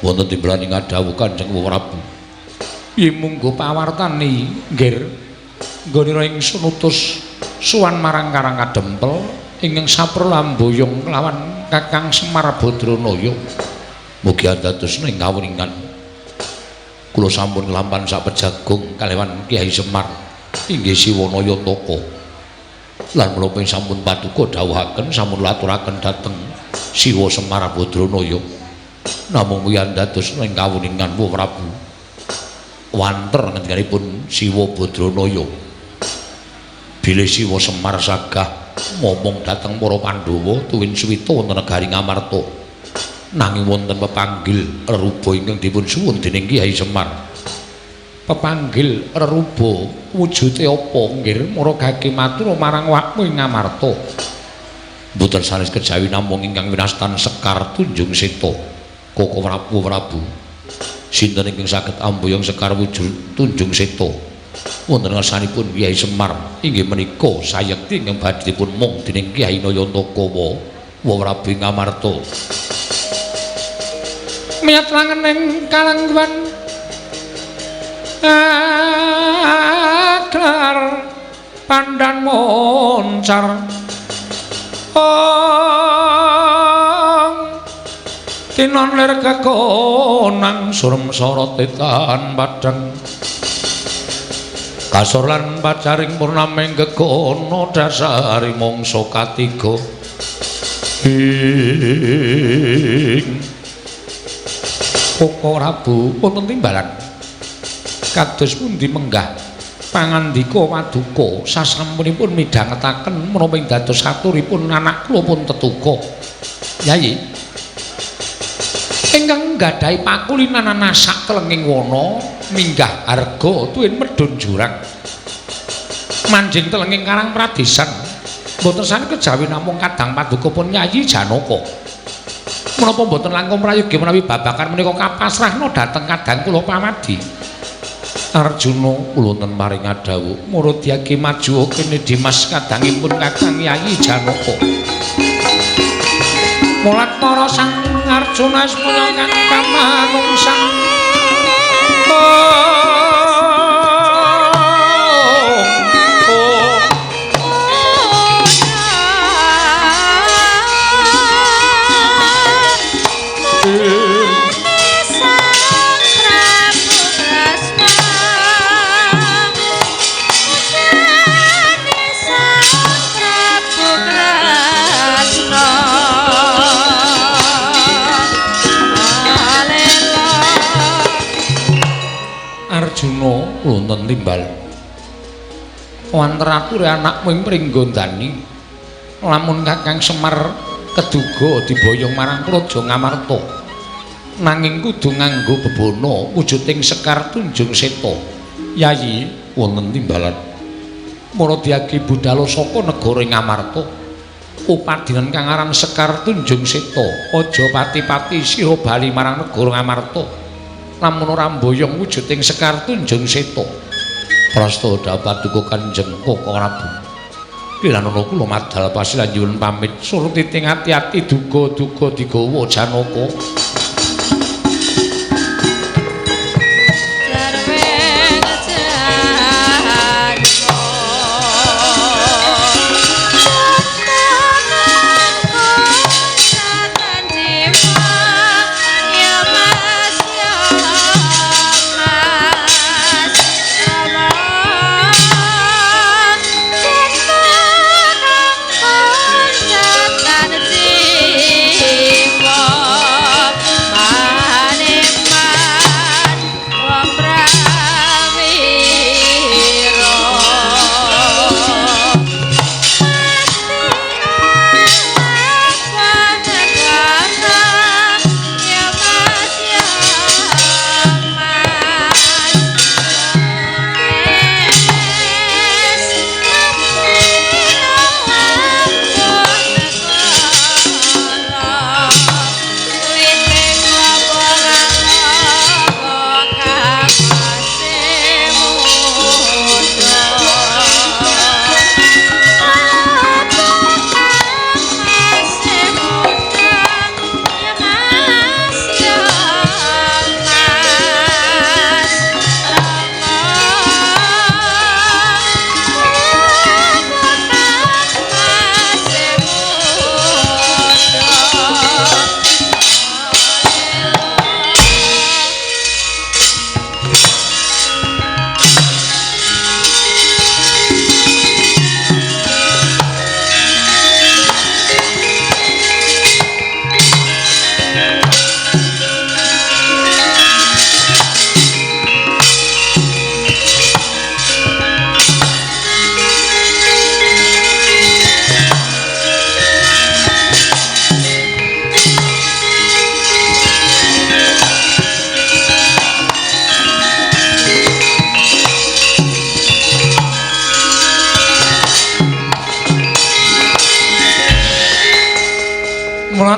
wonten timbalaning Adawu Kanjeng Prabu. Piye munggo pawartani nggir nggonira ingsun utus suwan marang Karang Kadempel ingkang saprelambuyung kelawan Kakang Semar Badranaya. Mugi andadosna ing kawuningan kula sampun nglampahan sak pejagung kalewan Kyai Semar inggih Siwana Yantaka. lan menapa sampun paduka dawuhaken sampun laturaken dhateng Siwa Semar Badranaya namung wiyan dados ing kawuningan Wa Prabu wanter ngendikanipun Siwa Badranaya bilih Siwa Semar sagah momong dhateng para Pandhawa tuwin suwita wonten negari Ngamarta nanging wonten pepanggil reruba ingkang dipun suwun dening Kyai Semar. Pepanggil reruba wujude apa nggih maragake matur marang wakmu ing Ngamarta. Mboten sanes kejawi namung ingkang winastan Sekar Tunjung Seta. Koko Prabu sinten ingkang saged amboyong Sekar wujud Tunjung Seta wonten ngarsanipun Kyai Semar inggih menika sayekti ingkang badhe dipun mung dening Kyai Nayantaka Wa Prabu ing Ngamarta. Miyat langening kalangguan aklar pandan moncar tinon lir kekonang surem sorot tetan padang kasor lan pacaring purnaming gegono dasari mangsa katiga Koko Prabu wonten timbalan kados pundi menggah pangandika paduka sasampunipun midhangetaken menapa ing dados saturipun anak kula pun tetuga Yayi ingkang nggadhahi pakulinan nasak telenging wana minggah harga tuwin medhun jurang manjing telenging Karang Pradesan mboten sami kejawi namung kadang paduka pun Yayi Janaka menapa mboten langkung prayogi menawi babakan menika kapasrahna dhateng kadang kula pamadi Arjuna kula wonten maring adhawuh murudyake maju kene Dimas kadangipun Kakang Yayi Janaka mulat para sang Arjuna semono kang pamanungsan Arjuna wonten timbal wonten ature anakmu ing Pringgondani lamun Kakang Semar keduga diboyong marang Praja Ngamarta nanging kudu nganggo bebana wujuding Sekar Tunjung Seta Yayi wonten timbalan Maradyaki budhal saka negara Ngamarta upadinan kang aran Sekar Tunjung Seta aja pati-pati sira bali marang negara Ngamarta lamun ora mboyong wujuding Sekar Tunjung Seta prasta paduka Kanjeng Koko Prabu Kilanana kula madhal pasilanjun pamit surti ting ati-ati duga-duga digawa Janaka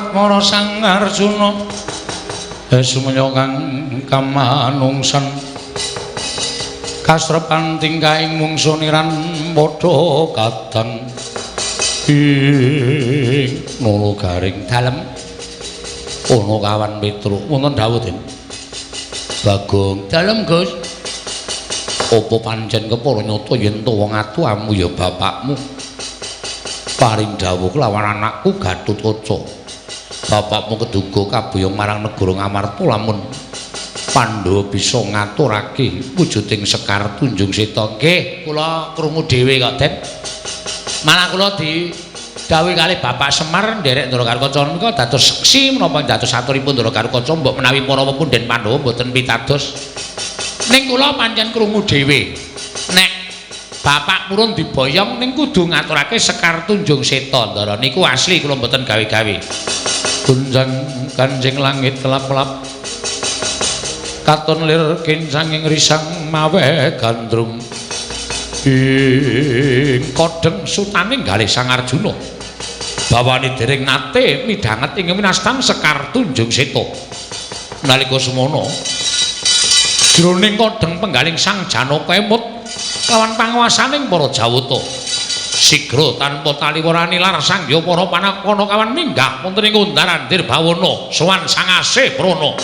Lakmana Sang Arjuna sumenya kang kamanungsan kasrepan tingkahing mungsuniran padha kadang ing nono garing dalem ana kawan Petruk wonten dawuh Den Bagong dalem Gus apa pancen kepara nyata yen to wong atuhamu ya bapakmu paring dawuh kelawan anakku Gatotkaca bapakmu keduga kabuyung marang negara Ngamarta lamun Pandhawa bisa ngaturake wujuding Sekar Tunjung Seta nggih kula krungu dhewe kok Den malah kula didhawuhi kalih Bapak Semar nderek Ndara Karukaca menika dados seksi menapa dados aturipun Ndara Karukaca mbok menawi para pepunden Pandhawa mboten pitados ning kula pancen krungu dhewe nek Bapak purun diboyong ning kudu ngaturake Sekar Tunjung Seta Ndara niku asli kula mboten gawe-gawe gunjang kanjeng langit kelap-kelap katon lir kincang ing risang mawe gandrung ing kodeng sutaning galih Sang Arjuna bawane dereng nate midhanget ing winastan Sekar Tunjung Seta nalika semono jroning kodeng penggaling Sang Janaka emut lawan panguwasaning para Jawata sigra tanpa taliwara nilar sanggya para panakana kawan minggah wonten ing Kundaran Dirbawana sowan Sang Asih Prana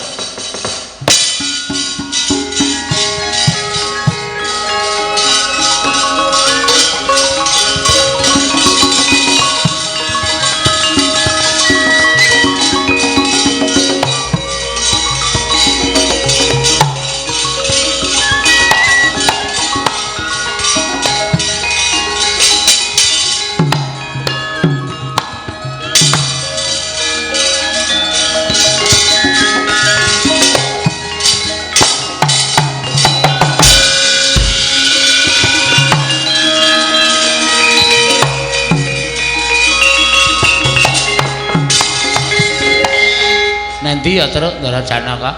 Nanti ya terus Ndara Janaka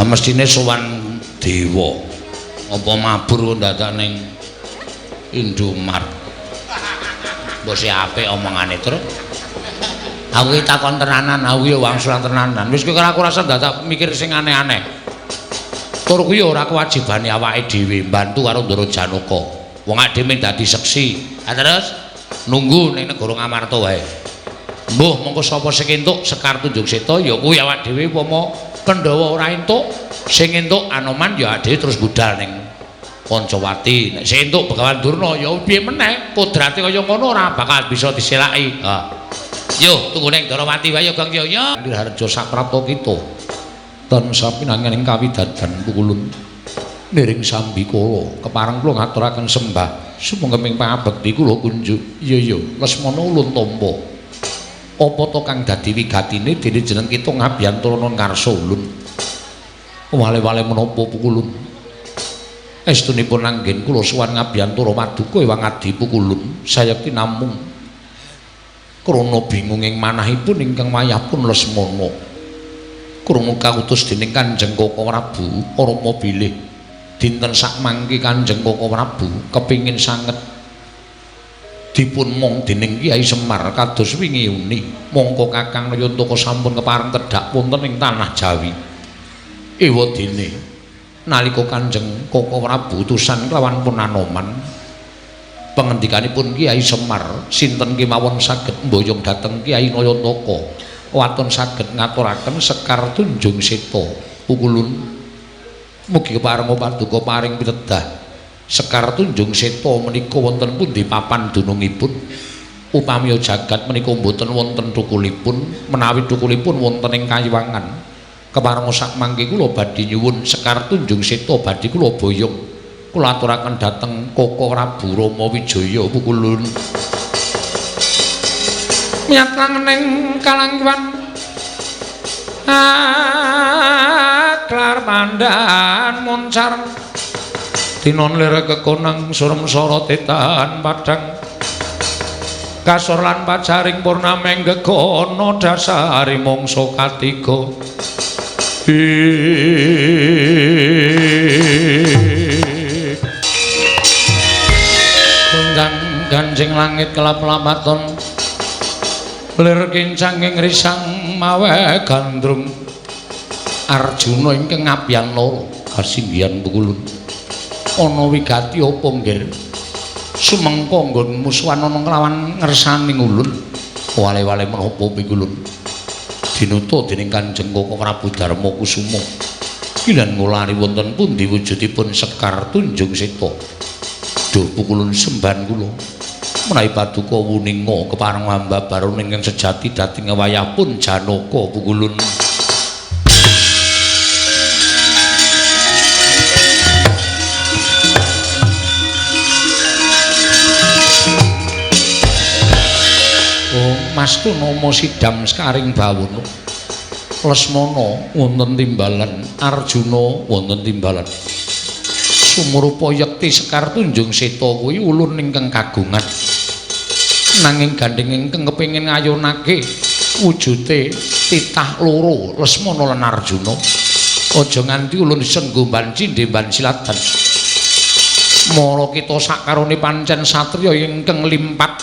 mestine sowan dewa apa mabur dadak ning Indomart mbok si apik omongane terus aku iki takon tenanan aku ya wangsulan tenanan wis kowe ora rasa dadak mikir sing aneh-aneh tur kuwi ora kewajibane awake dhewe mbantu karo Ndara Janaka wong dhewe dadi seksi terus nunggu ning negara Ngamarta wae mbuh mongko sapa sing entuk Sekar Tunjung Seta ya kuwi awak dhewe upama Pandhawa ora entuk sing entuk Anoman ya dhewe terus budal ning Pancawati nek sing entuk Begawan Durna ya piye meneh kodrate kaya ngono ora bakal bisa diselaki yo tunggu ning Darawati wae ya Kang Yaya Harjo Saprapta kita tansah pinanganing kawidadan pukulun miring sambikala kepareng kula ngaturaken sembah sumengkeming pangabekti kula kunjuk iya Lesmana ulun tampa apa to kang dadi wigatine dene jeneng kita Ngabiyantara Karsa ulun wale-wale menapa pukulun estunipun anggen kula sowan Ngabiyantara Paduka ewang adi pukulun sayekti namung krana bingunging manahipun ingkang wayahipun Lesmana krungu kautus dening Kanjeng Koko Prabu Rama bilih dinten sak mangke Kanjeng Koko Prabu kepingin sanget dipun mong dening Kyai Semar kados wingi uni mongko Kakang Nayantaka sampun kepareng tedhak wonten ing tanah Jawi ewadene nalika Kanjeng Koko Prabu utusan kelawan pun Anoman pangendikanipun Kyai Semar sinten kemawon saged mboyong dhateng Kyai Nayantaka waton saged ngaturaken Sekar Tunjung Seta pukulun mugi kepareng Paduka paring pitedah Sekar Tunjung Seta menika wonten pundi papan dunungipun upami jagat menika mboten wonten thukulipun menawi thukulipun wonten ing Kayiwangan kepareng sak mangke kula badhe nyuwun Sekar Tunjung Seta badhe kula boyong kula aturaken dhateng Koko Prabu Rama Wijaya pukulun nyatang ning kalangkuan klar pandan moncar tinon lir kekonang surem soro tetan padang kasor lan pacaring purnameng gegono dasari mongso katiga Undang ganjing langit kelap-lapaton lir kincang ing risang mawe gandrung Arjuna ingkang ngabyan loro kasinggihan pukulun ana wigati apa nggir sumengka nggon musuhan ana nglawan ngersaning ulun wale-wale menapa pikulun dinuta dening Kanjeng Koko Prabu Darma Kusuma kilan ngulari wonten pundi wujudipun Sekar Tunjung Seta duh pukulun semban kula menawi paduka wuninga kepareng hamba baron ingkang sejati dadi ngewayahipun Janaka pukulun Mastu nama Sidam Sekaring Bawana Lesmana wonten timbalan Arjuna wonten timbalan sumurupa yekti Sekar Tunjung Seta kuwi ulun ingkang kagungan nanging gandeng ingkang kepengin ngayunake wujude titah loro Lesmana lan Arjuna aja nganti ulun senggo cindhe silatan mara kita sakarone pancen satriya ingkang limpat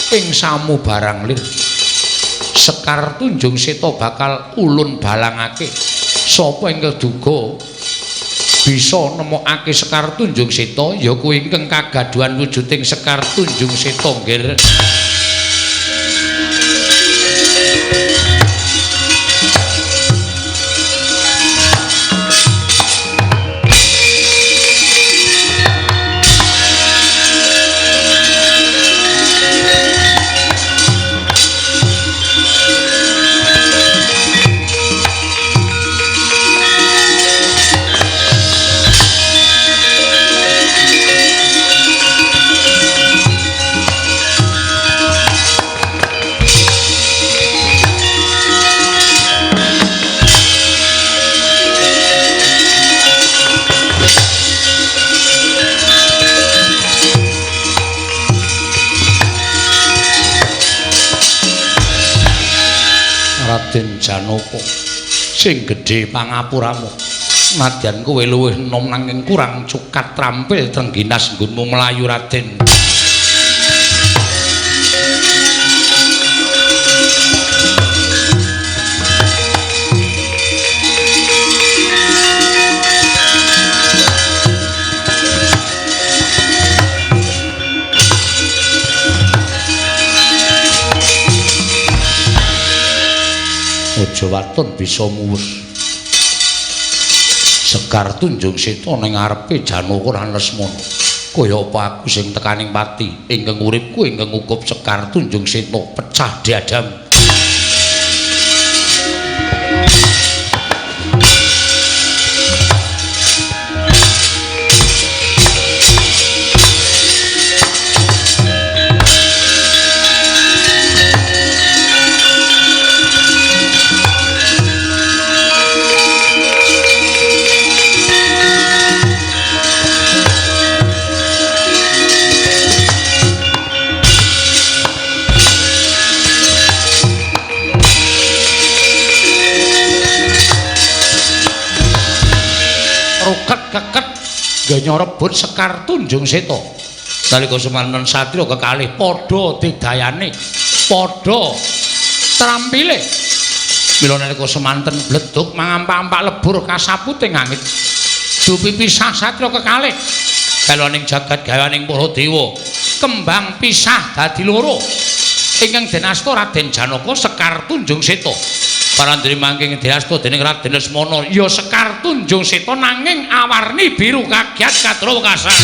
ing samu barang lir Sekar Tunjung Seta bakal ulun balangake sapa ingkang duga bisa nemokake Sekar Tunjung Seta ya kuwi ingkang kagaduhan wujuding Sekar Tunjung Seta nggih Raden Janaka sing gedhe pangapuramu nadyan kowe luwih enom nanging kurang cukat trampil trengginas nggonmu melayu Raden aja waton bisa muwus Sekar Tunjung Seta ning ngarepe Janaka lan Lesmana kaya apa aku sing tekaning pati ingkang uripku ingkang ngukup Sekar Tunjung Seta pecah diadam keket ganya rebut Sekar Tunjung Seta nalika semanten satriya kekalih padha digdayane padha trampile mila nalika semanten bledug mangampak-ampak lebur kasaputing angit dupi pisah satriya kekalih kaloning jagat gawaning para dewa kembang pisah dadi loro ingkang dinasta Raden Janaka Sekar Tunjung Seta parandri mangking diasta dening Raden Lesmana ya Sekar Tunjung Seta nanging awarni biru kagiat kadra wekasan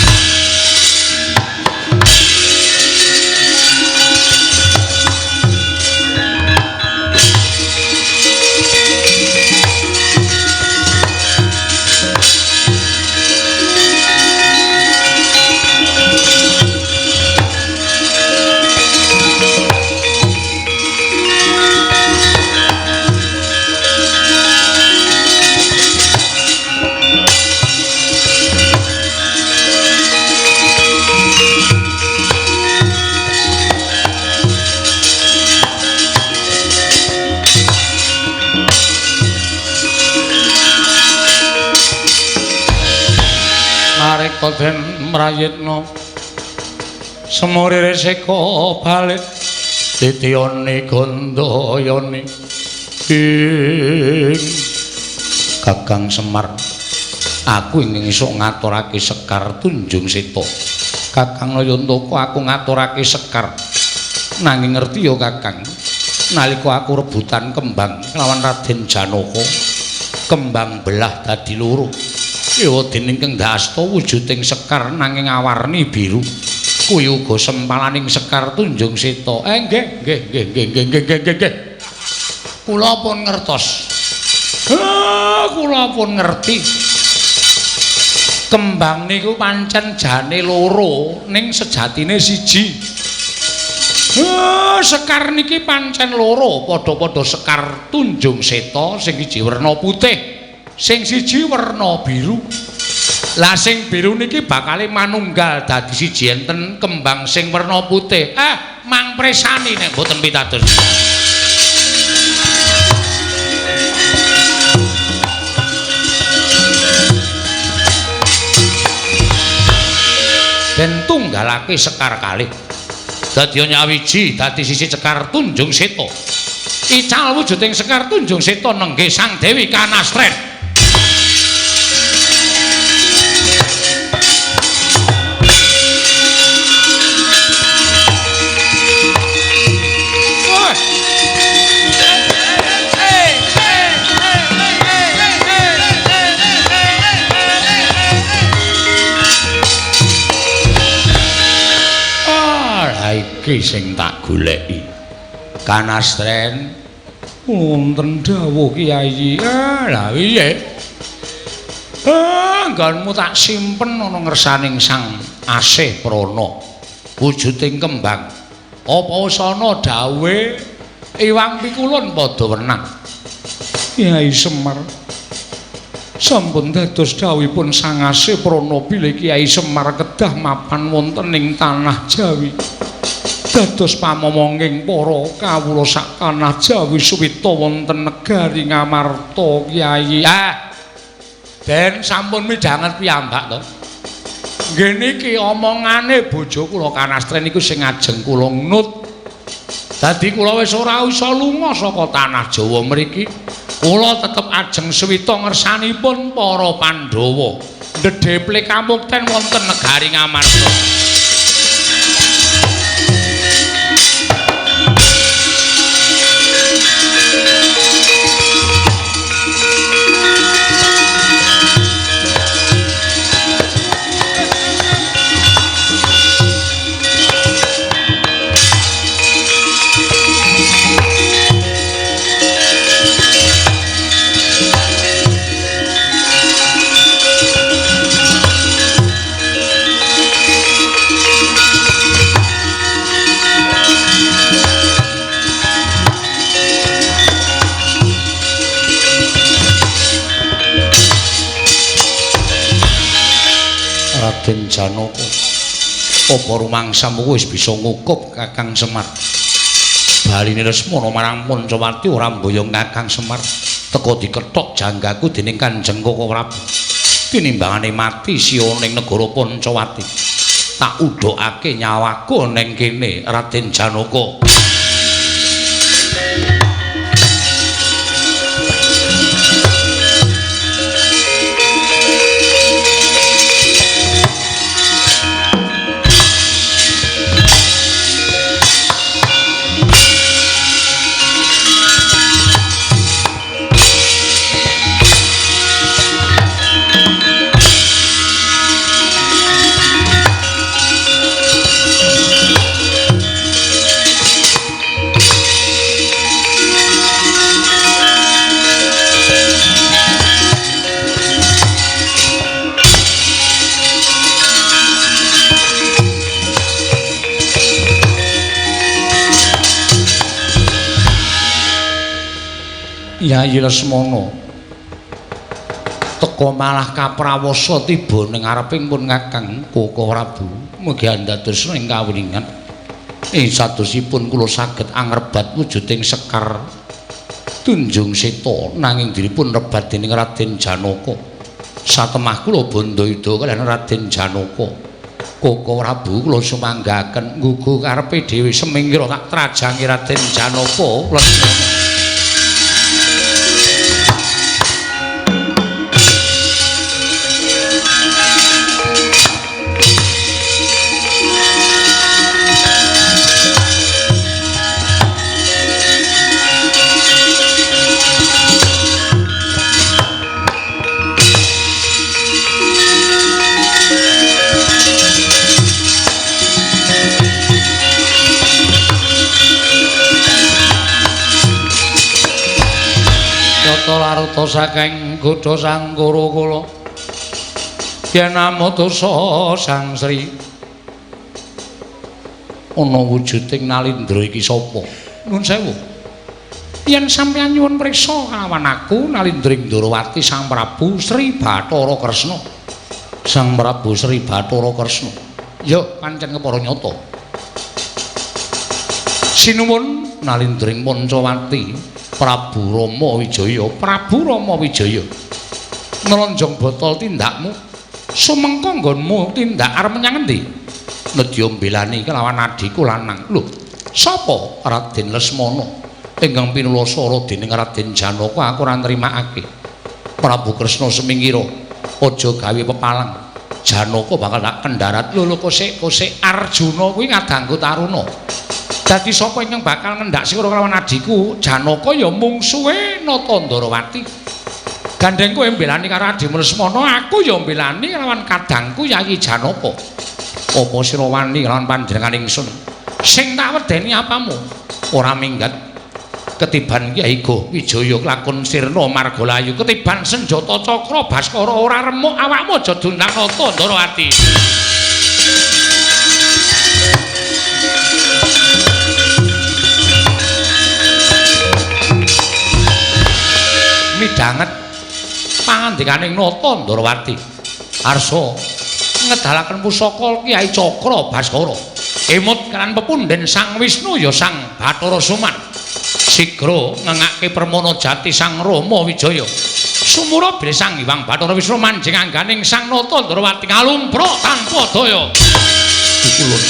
den mrayitna semurire seka balit Tityane gandayane ing Kakang Semar aku ingin isuk ngaturake Sekar Tunjung Seta. Kakang Nayantaka aku ngaturake Sekar nanging ngerti ya Kakang nalika aku rebutan kembang lawan Raden Janaka kembang belah dadi loro ya dening Kang Dasta wujuding Sekar nanging awarni biru kuwi uga sempalaning Sekar Tunjung Seta. Nggih. Kula pun ngertos. Kula pun ngerti. Kembang niku pancen jane loro ning sejatine siji. Sekar niki pancen loro, padha-padha Sekar Tunjung Seta, sing siji werna putih, sing siji werna biru. Lah sing biru niki bakale manunggal dadi siji enten kembang sing werna putih. Mang presani nek mboten pitados. Den tunggalake Sekar kalih dadi nyawiji dadi sisi Sekar Tunjung Seta. Ical wujuding Sekar Tunjung Seta nenggih Sang Dewi Kanastren. Iki sing tak goleki Kanastren wonten dawuh Kyai. Lah piye nggonmu tak simpen ana ngersaning Sang Asih Prana wujuding kembang apa usana dawuhe Iwang Pikulun padha wenang. Kyai Semar sampun dados dawuhipun Sang Asih Prana bilih Kyai Semar kedah mapan wonten ing tanah Jawi dados pamomonging para kawula sak tanah Jawi suwita wonten negari Ngamarta Kyai. Den sampun midhanget piyambak to. Nggih niki omongane bojo kula Kanastren niku sing ajeng kula ngut. Dadi kula wis ora isa lunga saka tanah Jawa mriki. Kula tetep ajeng suwita ngersanipun para Pandhawa ndedheple kamukten wonten negari Ngamarta. Raden Janaka apa rumangsamu wis bisa ngukup Kakang Semar. Baline Lesmana marang Pancawati ora mboyong Kakang Semar teka dikethok janggaku dening Kanjeng Koko Prabu. Tinimbangane mati siya ning negara Pancawati. Tak udhokake nyawaku ning kene Raden Janaka. Kyai Lesmana teka malah kaprawasa tiba ning ngareping pun Kakang Koko Prabu mugi dados ing kawiningan ing sadosipun kula saged angrebat wujuding Sekar Tunjung Seta nanging diripun rebat dening Raden Janaka satemah kula bandha ida kaliyan Raden Janaka Koko Prabu kula sumanggaken nggugu karepe dhewe semingkira tak trajangi Raden Janaka Lesmana. Laruta saking Gudha Sangkara kula yen namotosa Sang Sri ana wujuding Nalindra iki sapa nuwun sewu yen sampeyan nyuwun priksa kalawan aku Nalindra Ndrawati Sang Prabu Sri Bathara Kresna Sang Prabu Sri Bathara Kresna ya pancen kepara nyata sinuwun Nalindra Pancawati Prabu Rama Wijaya nelonjong botol tindakmu sumengko nggonmu tindak arep menyang endi nedya mbelani kelawan adhiku lanang lho sapa Raden Lesmana ingkang pinulasara dening Raden Janaka aku ora nrimakake Prabu Kresna semingkira aja gawe pepalang Janaka bakal tak kendharat lho kosek Arjuna kuwi ngadangku taruna dadi sapa ingkang bakal ngendhak sira kelawan adhiku Janaka ya mungsuhe Natandrawati. Gandengku mbelani karo adhimu Lesmana, aku ya mbelani kelawan kadangku Yayi Janaka. Apa sira wani kelawan panjenengan ingsun? Sing tak wedeni apamu? Ora minggat. Ketiban Kyai Goh Wijaya lakon sirna margalayu, ketiban senjata cakra Baskara ora remuk awakmu aja dundang Natandrawati. Midanget pangandikaning Natandrawati arsa ngedalaken pusaka Kyai Cakra Baskara emut kan pepundhen Sang Wisnu ya Sang Bathara Suman sigra ngengake permana jati Sang Rama Wijaya sumura bilih Sang Hyang Bathara Wisnu manjing angganing Sang Natandrawati ngalumpra tanpa daya kulun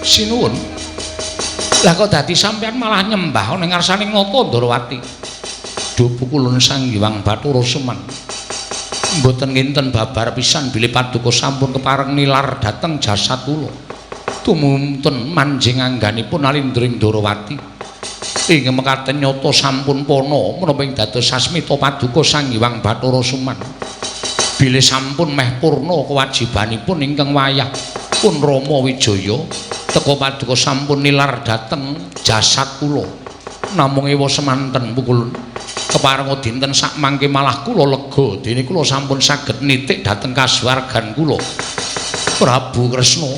sinuwun lah kok dadi sampeyan malah nyembah ning ngarsaning Natandrawati duh pukulun Sang Hyang Bathara Suman mboten nginten babar pisan bilih paduka sampun kepareng nilar dhateng jasad kula tumunten manjing angganipun Nalindra Ndrawati ing mekaten nyata sampun pono menapa ing dados sasmita paduka Sang Hyang Bathara Suman bilih sampun meh purna kewajibanipun ingkang wayah pun Rama Wijaya teka paduka sampun nilar dhateng jasad kula namung ewa semanten pukul keparenga dinten sak mangke malah kula lega dene kula sampun saged nitik dhateng kasuwargan kula Prabu Kresna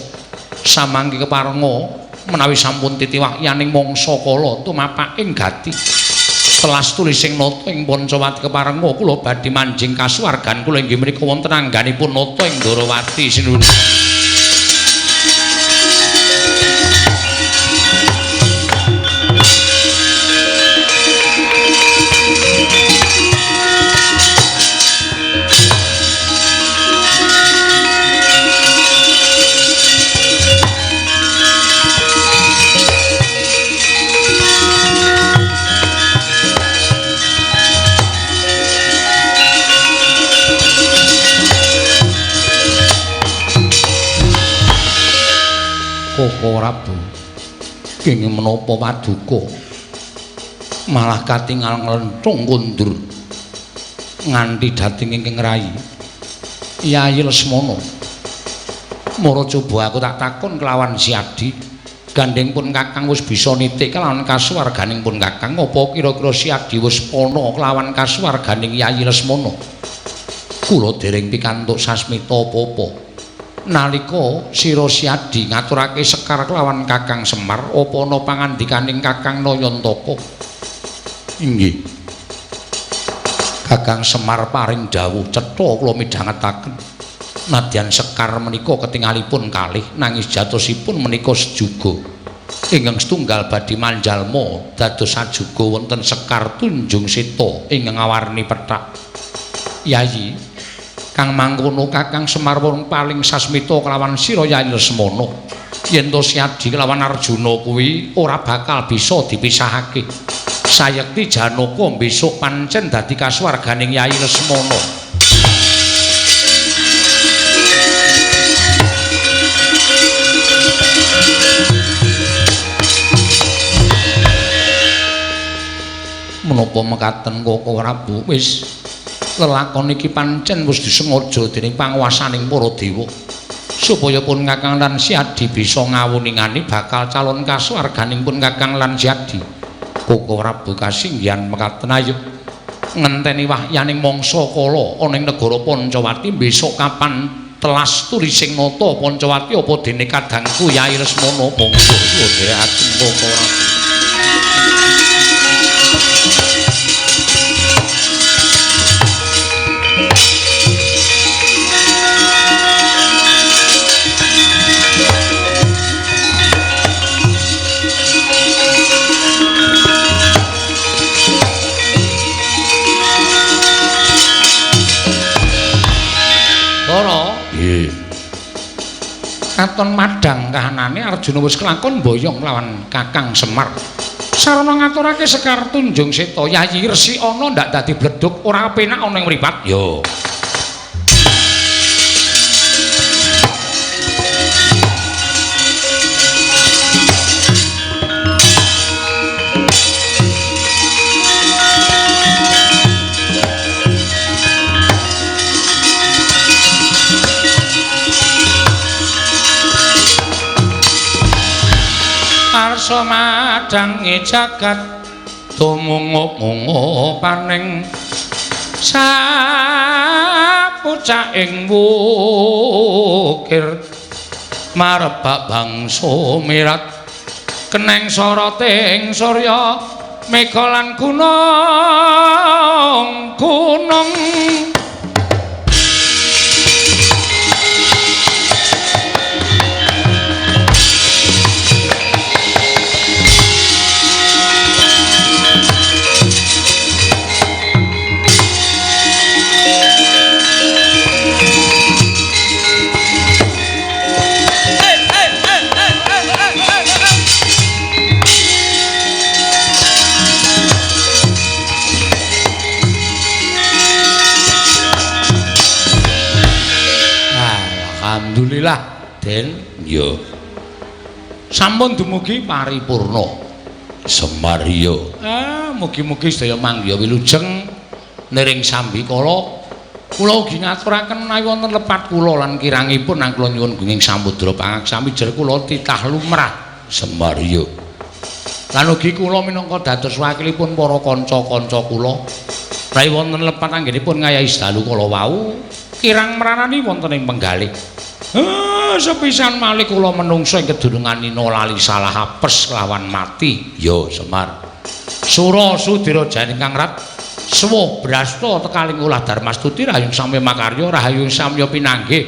samangke keparenga menawi sampun titiwahyaning mangsa kala tumapaking gati telas tulising nata ing Pancawati keparenga kula badhe manjing kasuwargan kula inggih menika wonten angganipun nata ing Ndrawati sinuwun. Koko Prabu kenging menapa paduka malah katingal nglenthung kundur nganti dating ingkang rayi Yayi Lesmana mara coba aku tak takon kelawan Si Adi gandeng pun Kakang wis bisa nitik kelawan kasuwarganing pun Kakang apa kira-kira Si Adi wis ana kelawan kasuwarganing Yayi Lesmana kula dereng pikantuk sasmita apa-apa nalika sira Si Adi ngaturake sekar kelawan Kakang Semar apa ana pangandikaning Kakang Nayantaka inggih Kakang Semar paring dawuh cetha kula midhangetaken Nadyan Sekar menika ketingalipun kalih nangis jatosipun menika sejuga. Ingkang setunggal badhe manjalma dados sajuga wonten Sekar Tunjung Seta ingkang ngawarni pethak. Yayi, kang mangkono Kakang Semar wong paling sasmita kelawan sira Yayi Lesmana. Yen to Siadi kelawan Arjuna kuwi ora bakal bisa dipisahake. Sayekti Janaka besok pancen dadi kasuwarganing Yayi Lesmana. Menapa mekaten Koko Prabu wis lelakon iki pancen wis disengaja dening panguwasaning para dewa supaya pun Kakang lan Siadi bisa ngawuningani bakal calon kasuwarganing pun Kakang lan Siadi. Koko Prabu kasinggihan mekaten ayo ngenteni wahyaning mangsa kala ana ing negara Pancawati besok kapan telas turi sing nata Pancawati apa dene kadangku Yayi Lesmana monggo dherekaken Koko Prabu. Katon madang kahanane Arjuna wis kelakon boyong lawan Kakang Semar. Sarana ngaturake Sekar Tunjung Seta Yayi Resi ana ndak dadi bleduk ora penak ana ing mripat. Yo. Arsa madange jagat tumungup-mungup paning sapucaking wukir marebak bangsa mirat keneng soroting surya mega lan gunung Alhamdulillah Den yo sampun dumugi paripurna Semar yo mugi-mugi sedaya mangya wilujeng niring sambikala kula ugi ngaturaken menawi wonten lepat kula lan kirangipun nang kula nyuwun gunging samudra pangaksami jer kula titah lumrah Semar yo lan ugi kula minangka dados wakilipun para kanca-kanca kula menawi wonten lepat anggenipun ngayahi dalu kala wau kirang meranani wonten ing penggalih. Sepisan malih kula menungso ing kedurungan nina lali salah apes kelawan mati. Yo Semar. Sura Sudira Jani Kang Rat. Suwuh brasta tekaling ulah Darmastuti rahayung samya makarya rahayung samya pinanggih.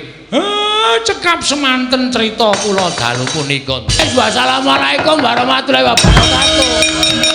Cekap semanten crita kula dalu punika. Assalamualaikum warahmatullahi wabarakatuh.